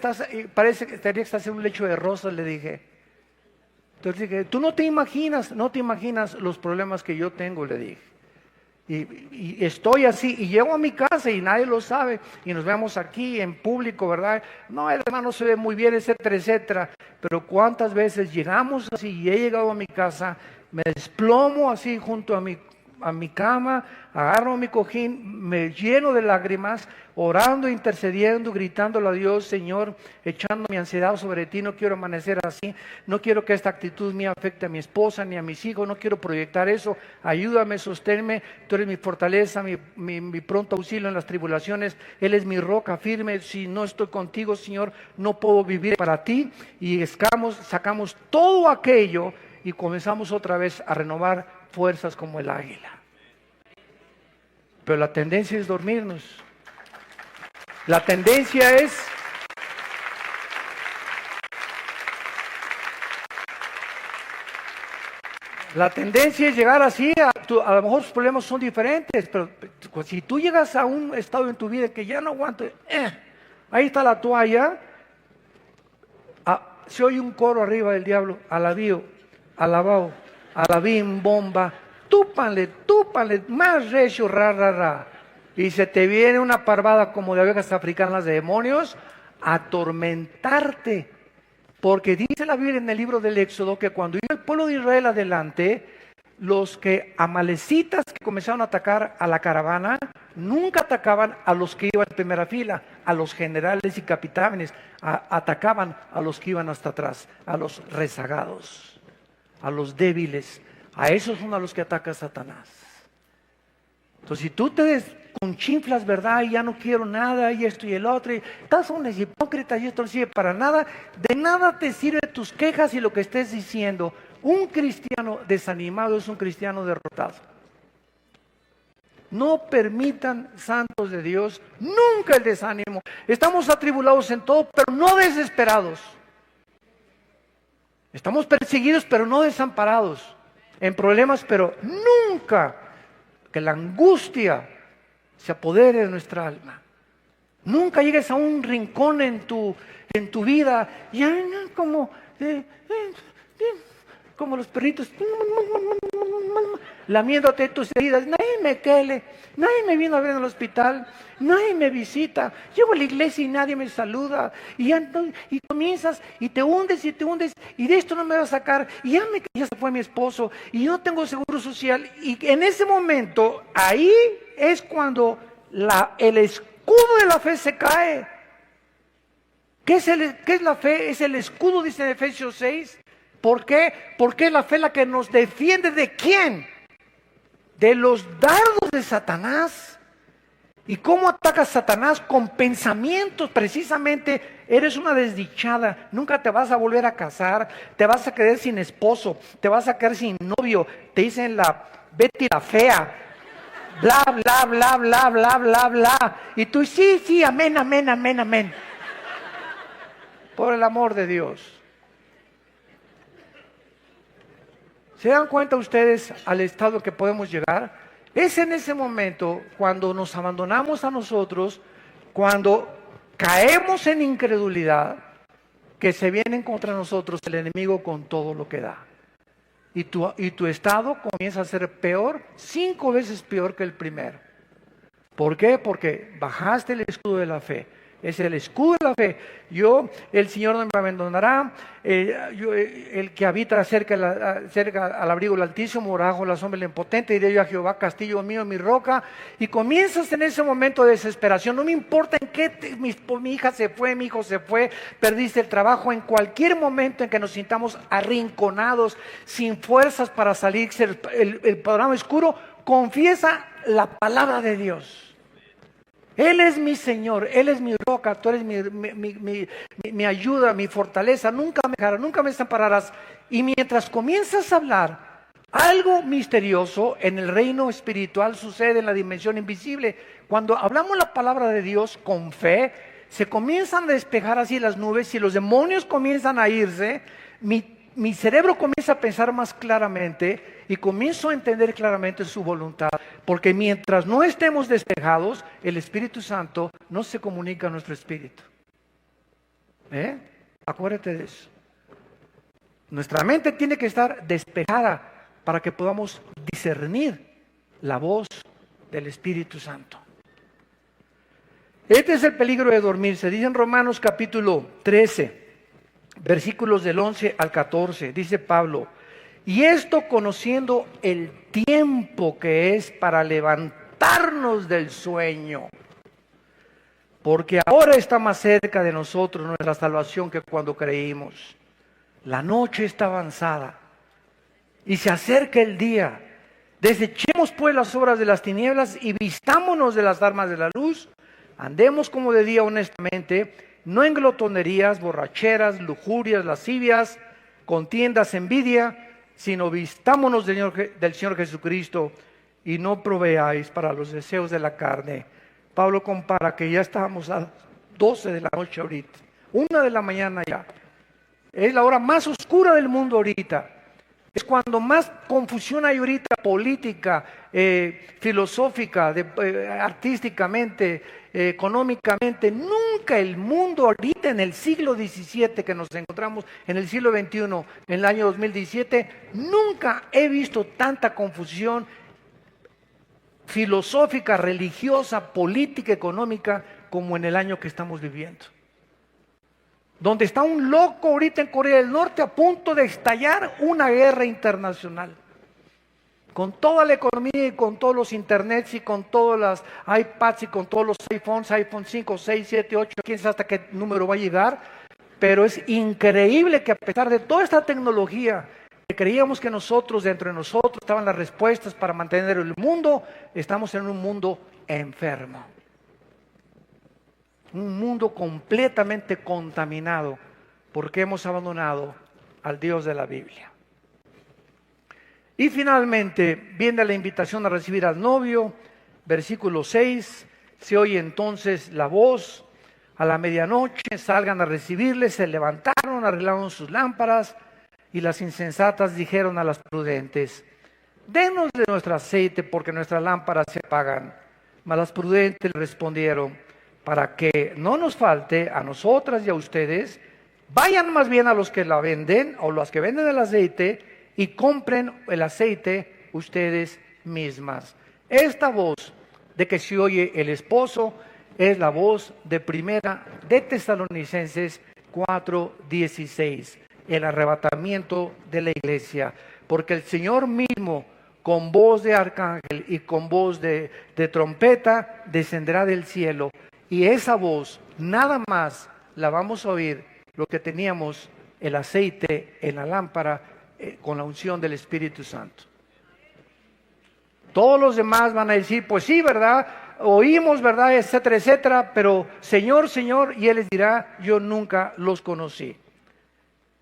que estás en un lecho de rosas, le dije. Entonces dije, tú no te imaginas los problemas que yo tengo, le dije. Y estoy así, y llego a mi casa y nadie lo sabe, y nos vemos aquí en público, ¿verdad? No, el hermano se ve muy bien, etcétera, etcétera. Pero cuántas veces llegamos así, y he llegado a mi casa, me desplomo así junto a mi cama, agarro mi cojín, me lleno de lágrimas, orando, intercediendo, gritándole a Dios, Señor, echando mi ansiedad sobre ti, no quiero amanecer así, no quiero que esta actitud mía afecte a mi esposa ni a mis hijos, no quiero proyectar eso, ayúdame, sosténme, tú eres mi fortaleza, mi pronto auxilio en las tribulaciones, Él es mi roca firme, si no estoy contigo, Señor, no puedo vivir para ti, y sacamos todo aquello y comenzamos otra vez a renovar fuerzas como el águila. Pero la tendencia es dormirnos. La tendencia es llegar así, a lo mejor los problemas son diferentes, pero si tú llegas a un estado en tu vida que ya no aguanto, ahí está la toalla, se oye un coro arriba del diablo, alabío, alabao, alabim, bomba, túpanle, más recio, ra. Y se te viene una parvada como de abejas africanas de demonios a atormentarte. Porque dice la Biblia en el libro del Éxodo que cuando iba el pueblo de Israel adelante, los amalecitas que comenzaron a atacar a la caravana, nunca atacaban a los que iban en primera fila, a los generales y capitanes, atacaban a los que iban hasta atrás, a los rezagados, a los débiles, a esos son a los que ataca Satanás. Entonces, si tú te desconchinflas, ¿verdad? Y ya no quiero nada, y esto y el otro, y estás un hipócrita y esto no sirve para nada, de nada te sirve tus quejas y lo que estés diciendo. Un cristiano desanimado es un cristiano derrotado. No permitan, santos de Dios, nunca el desánimo. Estamos atribulados en todo, pero no desesperados. Estamos perseguidos, pero no desamparados. En problemas, pero nunca que la angustia se apodere de nuestra alma. Nunca llegues a un rincón en tu vida, ya como los perritos, lamiéndote tus heridas. Nadie me quele, nadie me vino a ver en el hospital, nadie me visita. Llego a la iglesia y nadie me saluda. Y comienzas y te hundes, y de esto no me va a sacar. Y ya se fue mi esposo, y no tengo seguro social. Y en ese momento, ahí es cuando el escudo de la fe se cae. ¿Qué es la fe? Es el escudo, dice en Efesios 6. ¿Por qué? Porque la fe es la que nos defiende ¿de quién? De los dardos de Satanás. ¿Y cómo atacas a Satanás? Con pensamientos. Precisamente eres una desdichada, nunca te vas a volver a casar, te vas a quedar sin esposo, te vas a quedar sin novio, te dicen la Betty la fea, bla, bla, bla, bla, bla, bla, bla. Y tú, sí, sí, amén, amén, amén, amén. Por el amor de Dios. ¿Se dan cuenta ustedes al estado que podemos llegar? Es en ese momento cuando nos abandonamos a nosotros, cuando caemos en incredulidad, que se viene contra nosotros el enemigo con todo lo que da. Y tu estado comienza a ser peor, 5 veces peor que el primero. ¿Por qué? Porque bajaste el escudo de la fe. Es el escudo de la fe. El Señor no me abandonará. El que habita cerca al abrigo del Altísimo, morará bajo la sombra del Impotente. Diré yo a Jehová, castillo mío, mi roca. Y comienzas en ese momento de desesperación. No me importa en qué mi hija se fue, mi hijo se fue, perdiste el trabajo. En cualquier momento en que nos sintamos arrinconados, sin fuerzas para salir el panorama oscuro, confiesa la palabra de Dios. Él es mi Señor, Él es mi roca, tú eres mi ayuda, mi fortaleza, nunca me dejarás, nunca me desampararás. Y mientras comienzas a hablar, algo misterioso en el reino espiritual sucede en la dimensión invisible. Cuando hablamos la palabra de Dios con fe, se comienzan a despejar así las nubes y los demonios comienzan a irse. Mi cerebro comienza a pensar más claramente y comienzo a entender claramente su voluntad. Porque mientras no estemos despejados, el Espíritu Santo no se comunica a nuestro espíritu. Acuérdate de eso. Nuestra mente tiene que estar despejada para que podamos discernir la voz del Espíritu Santo. Este es el peligro de dormir. Se dice en Romanos capítulo 13. Versículos del 11 al 14, dice Pablo, y esto conociendo el tiempo que es para levantarnos del sueño, porque ahora está más cerca de nosotros nuestra salvación que cuando creímos. La noche está avanzada y se acerca el día. Desechemos pues las obras de las tinieblas y vistámonos de las armas de la luz, andemos como de día honestamente, no en glotonerías, borracheras, lujurias, lascivias, contiendas, envidia, sino vistámonos del Señor Jesucristo y no proveáis para los deseos de la carne. Pablo compara que ya estábamos a 12 de la noche ahorita, 1 de la mañana ya. Es la hora más oscura del mundo ahorita. Es cuando más confusión hay ahorita, política, filosófica, artísticamente, económicamente. Nunca el mundo ahorita en el siglo XVII, que nos encontramos en el siglo XXI, en el año 2017, nunca he visto tanta confusión filosófica, religiosa, política, económica, como en el año que estamos viviendo. Donde está un loco ahorita en Corea del Norte a punto de estallar una guerra internacional. Con toda la economía y con todos los internets y con todas las iPads y con todos los iPhones, iPhone 5, 6, 7, 8, quién sabe hasta qué número va a llegar. Pero es increíble que a pesar de toda esta tecnología, que creíamos que nosotros, dentro de nosotros, estaban las respuestas para mantener el mundo, estamos en un mundo enfermo. Un mundo completamente contaminado porque hemos abandonado al Dios de la Biblia. Y finalmente viene la invitación a recibir al novio, versículo 6, se oye entonces la voz, a la medianoche salgan a recibirle, se levantaron, arreglaron sus lámparas y las insensatas dijeron a las prudentes, denos de nuestro aceite porque nuestras lámparas se apagan. Mas las prudentes respondieron, para que no nos falte a nosotras y a ustedes, vayan más bien a los que la venden o los que venden el aceite y compren el aceite ustedes mismas. Esta voz de que se oye el esposo es la voz de primera de Tesalonicenses 4:16, el arrebatamiento de la iglesia, porque el Señor mismo con voz de arcángel y con voz de trompeta descenderá del cielo. Y esa voz, nada más la vamos a oír lo que teníamos el aceite en la lámpara con la unción del Espíritu Santo. Todos los demás van a decir, pues sí, ¿verdad? oímos, ¿verdad? Etcétera, etcétera, pero Señor, Señor, y Él les dirá, yo nunca los conocí.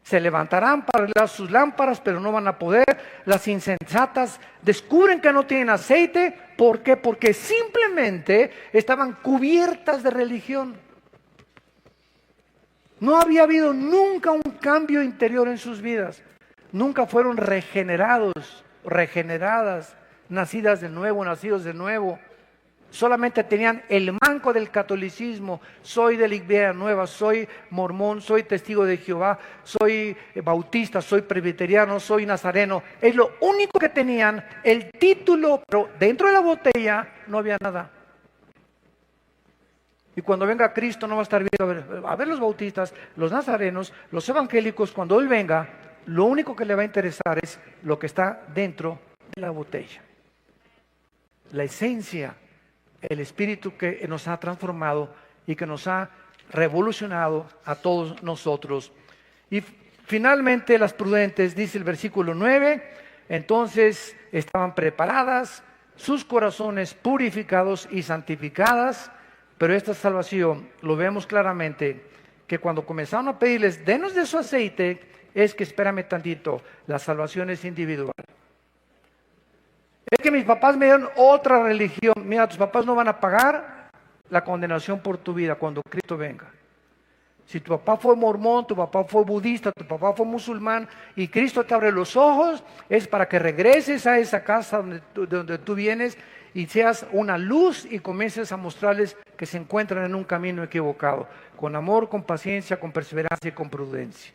Se levantarán para arreglar sus lámparas, pero no van a poder. Las insensatas descubren que no tienen aceite. ¿Por qué? Porque simplemente estaban cubiertas de religión. No había habido nunca un cambio interior en sus vidas. Nunca fueron regenerados, regeneradas, nacidas de nuevo, nacidos de nuevo. Solamente tenían el manco del catolicismo. Soy de la Iglesia Nueva, soy mormón, soy testigo de Jehová, soy bautista, soy presbiteriano, soy nazareno. Es lo único que tenían, el título, pero dentro de la botella no había nada. Y cuando venga Cristo no va a estar viendo a ver los bautistas, los nazarenos, los evangélicos. Cuando Él venga, lo único que le va a interesar es lo que está dentro de la botella. La esencia, el espíritu que nos ha transformado y que nos ha revolucionado a todos nosotros. Y finalmente las prudentes, dice el versículo 9, entonces estaban preparadas, sus corazones purificados y santificadas. Pero esta salvación, lo vemos claramente, que cuando comenzaron a pedirles, denos de su aceite, es que espérame tantito, la salvación es individual. Es que mis papás me dieron otra religión. Mira, tus papás no van a pagar la condenación por tu vida cuando Cristo venga. Si tu papá fue mormón, tu papá fue budista, tu papá fue musulmán y Cristo te abre los ojos, es para que regreses a esa casa de donde tú vienes y seas una luz y comiences a mostrarles que se encuentran en un camino equivocado, con amor, con paciencia, con perseverancia y con prudencia.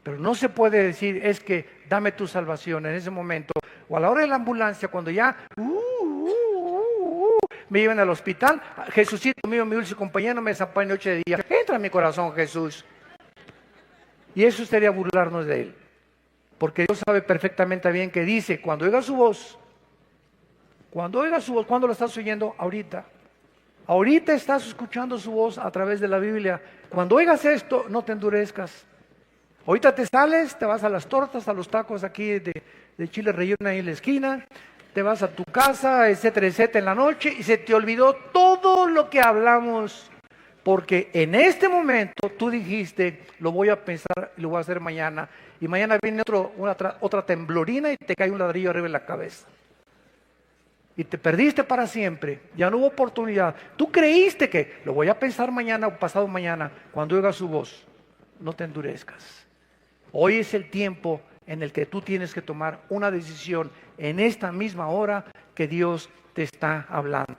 Pero no se puede decir, es que dame tu salvación en ese momento, o a la hora de la ambulancia, cuando ya me llevan al hospital, Jesucito mío, mi dulce compañero, me desampara noche de día, entra en mi corazón, Jesús. Y eso sería burlarnos de Él, porque Dios sabe perfectamente bien que dice, cuando oiga su voz, ¿cuándo lo estás oyendo? Ahorita. Ahorita estás escuchando su voz a través de la Biblia. Cuando oigas esto, no te endurezcas. Ahorita te sales, te vas a las tortas, a los tacos aquí de chile relleno ahí en la esquina, te vas a tu casa, etcétera, etcétera, en la noche, y se te olvidó todo lo que hablamos, porque en este momento tú dijiste, lo voy a pensar y lo voy a hacer mañana, y mañana viene otra temblorina y te cae un ladrillo arriba de la cabeza. Y te perdiste para siempre, ya no hubo oportunidad. Tú creíste que lo voy a pensar mañana o pasado mañana, cuando oiga su voz. No te endurezcas. Hoy es el tiempo en el que tú tienes que tomar una decisión en esta misma hora que Dios te está hablando.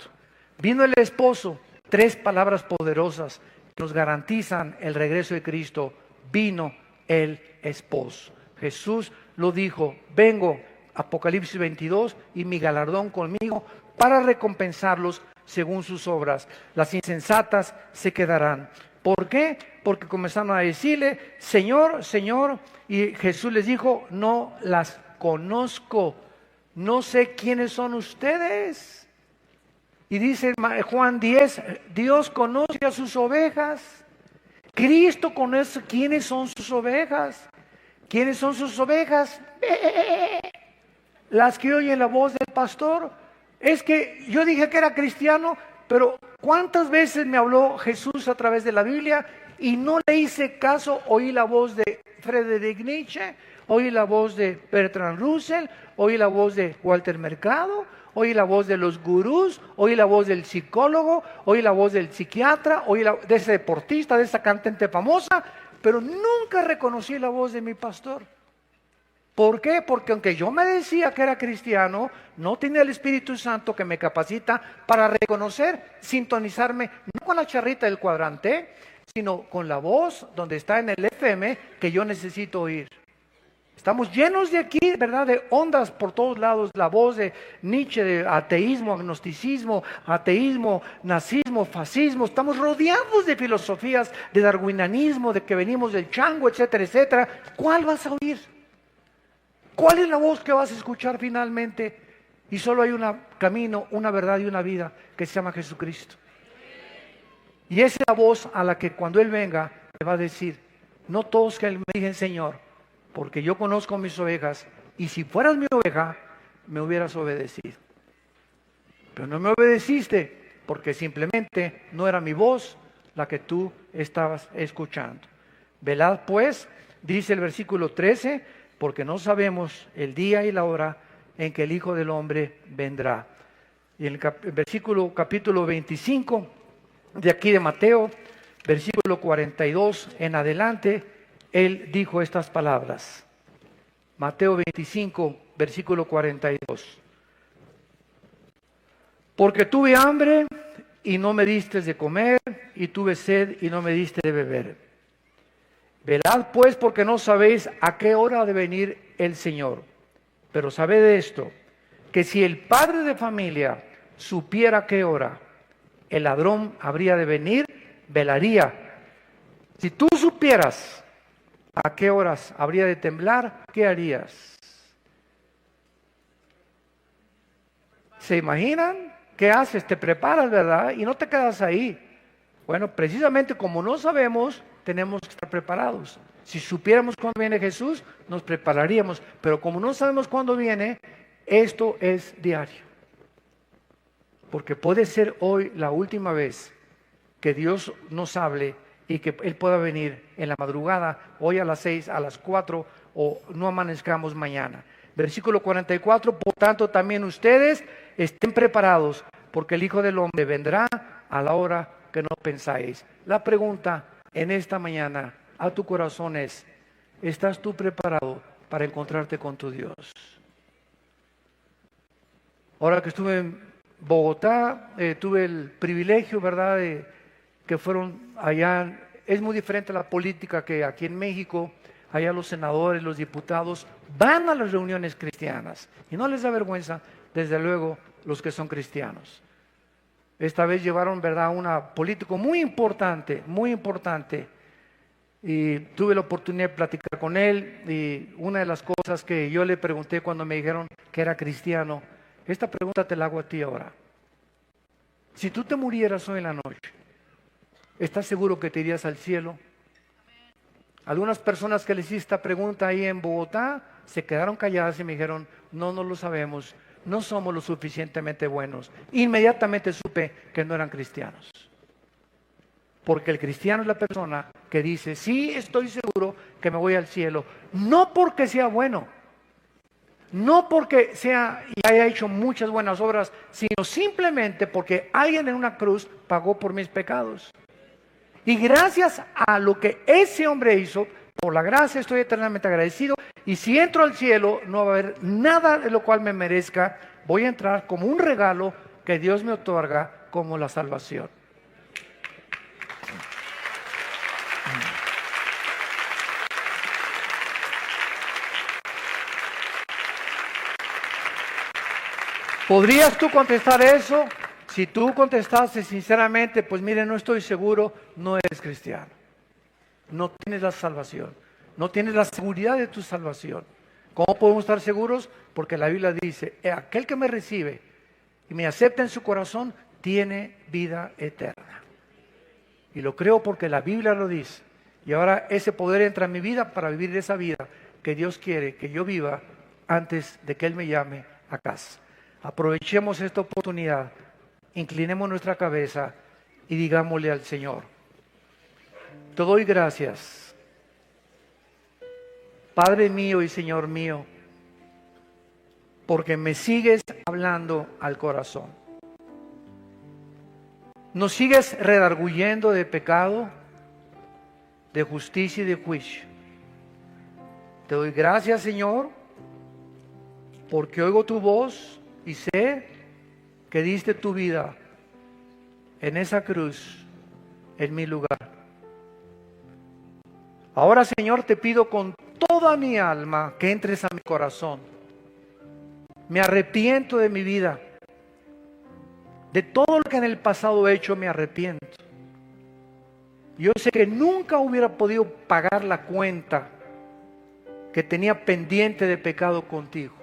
Vino el esposo, 3 palabras poderosas que nos garantizan el regreso de Cristo. Vino el esposo. Jesús lo dijo, vengo, Apocalipsis 22, y mi galardón conmigo para recompensarlos según sus obras. Las insensatas se quedarán. ¿Por qué? Porque comenzaron a decirle, Señor, Señor, y Jesús les dijo, no las conozco, no sé quiénes son ustedes. Y dice Juan 10, Dios conoce a sus ovejas, Cristo conoce quiénes son sus ovejas. ¿Quiénes son sus ovejas? Las que oyen la voz del pastor. Es que yo dije que era cristiano, pero ¿cuántas veces me habló Jesús a través de la Biblia y no le hice caso? Oí la voz de Friedrich Nietzsche, oí la voz de Bertrand Russell, oí la voz de Walter Mercado, oí la voz de los gurús, oí la voz del psicólogo, oí la voz del psiquiatra, oí de ese deportista, de esa cantante famosa, pero nunca reconocí la voz de mi pastor. ¿Por qué? Porque aunque yo me decía que era cristiano, no tenía el Espíritu Santo que me capacita para reconocer, sintonizarme, no con la charrita del cuadrante, sino con la voz donde está en el FM que yo necesito oír. Estamos llenos de aquí, ¿verdad?, de ondas por todos lados, la voz de Nietzsche, de ateísmo, agnosticismo, ateísmo, nazismo, fascismo. Estamos rodeados de filosofías, de darwinianismo, de que venimos del chango, etcétera, etcétera. ¿Cuál vas a oír? ¿Cuál es la voz que vas a escuchar finalmente? Y solo hay un camino, una verdad y una vida que se llama Jesucristo. Y esa es la voz a la que cuando Él venga te va a decir, no todos que me digan Señor, porque yo conozco mis ovejas, y si fueras mi oveja, me hubieras obedecido. pero no me obedeciste porque simplemente no era mi voz la que tú estabas escuchando. Velad pues, dice el versículo 13, porque no sabemos el día y la hora en que el Hijo del Hombre vendrá. Y en el capítulo 25 de aquí de Mateo, versículo 42 en adelante, él dijo estas palabras. Mateo 25, versículo 42. Porque tuve hambre y no me diste de comer, y tuve sed y no me diste de beber. Velad pues, porque no sabéis a qué hora ha de venir el Señor. Pero sabed esto, que si el padre de familia supiera a qué hora el ladrón habría de venir, velaría. Si tú supieras a qué horas habría de temblar, ¿qué harías? ¿Se imaginan? ¿Qué haces? Te preparas, ¿verdad? Y no te quedas ahí. Bueno, precisamente como no sabemos, tenemos que estar preparados. Si supiéramos cuándo viene Jesús, nos prepararíamos. Pero como no sabemos cuándo viene, esto es diario. Porque puede ser hoy la última vez que Dios nos hable y que Él pueda venir en la madrugada, hoy a las 6, a las 4, o no amanezcamos mañana. Versículo 44, por tanto también ustedes estén preparados, porque el Hijo del Hombre vendrá a la hora que no pensáis. La pregunta en esta mañana a tu corazón es, ¿estás tú preparado para encontrarte con tu Dios? Ahora que estuve en Bogotá, tuve el privilegio, ¿verdad?, de que fueron allá. Es muy diferente la política que aquí en México. Allá los senadores, los diputados van a las reuniones cristianas y no les da vergüenza, desde luego, los que son cristianos. Esta vez llevaron, ¿verdad?, a un político muy importante, y tuve la oportunidad de platicar con él, y una de las cosas que yo le pregunté cuando me dijeron que era cristiano, esta pregunta te la hago a ti ahora. Si tú te murieras hoy en la noche, ¿estás seguro que te irías al cielo? Algunas personas que les hice esta pregunta ahí en Bogotá se quedaron calladas y me dijeron, no lo sabemos, no somos lo suficientemente buenos. Inmediatamente supe que no eran cristianos. Porque el cristiano es la persona que dice, sí, estoy seguro que me voy al cielo, no porque sea bueno, no porque sea y haya hecho muchas buenas obras, sino simplemente porque alguien en una cruz pagó por mis pecados. Y gracias a lo que ese hombre hizo, por la gracia estoy eternamente agradecido. Y si entro al cielo, no va a haber nada de lo cual me merezca. Voy a entrar como un regalo que Dios me otorga como la salvación. ¿Podrías tú contestar eso? Si tú contestaste sinceramente, pues mire, no estoy seguro, no eres cristiano. No tienes la salvación, no tienes la seguridad de tu salvación. ¿Cómo podemos estar seguros? Porque la Biblia dice, aquel que me recibe y me acepta en su corazón, tiene vida eterna. Y lo creo porque la Biblia lo dice. Y ahora ese poder entra en mi vida para vivir esa vida que Dios quiere que yo viva antes de que Él me llame a casa. Aprovechemos esta oportunidad. Inclinemos nuestra cabeza y digámosle al Señor, te doy gracias, Padre mío y Señor mío, porque me sigues hablando al corazón. Nos sigues redarguyendo de pecado, de justicia y de juicio. Te doy gracias, Señor, porque oigo tu voz y sé que diste tu vida en esa cruz, en mi lugar. Ahora, Señor, te pido con toda mi alma que entres a mi corazón. Me arrepiento de mi vida. De todo lo que en el pasado he hecho, me arrepiento. Yo sé que nunca hubiera podido pagar la cuenta que tenía pendiente de pecado contigo.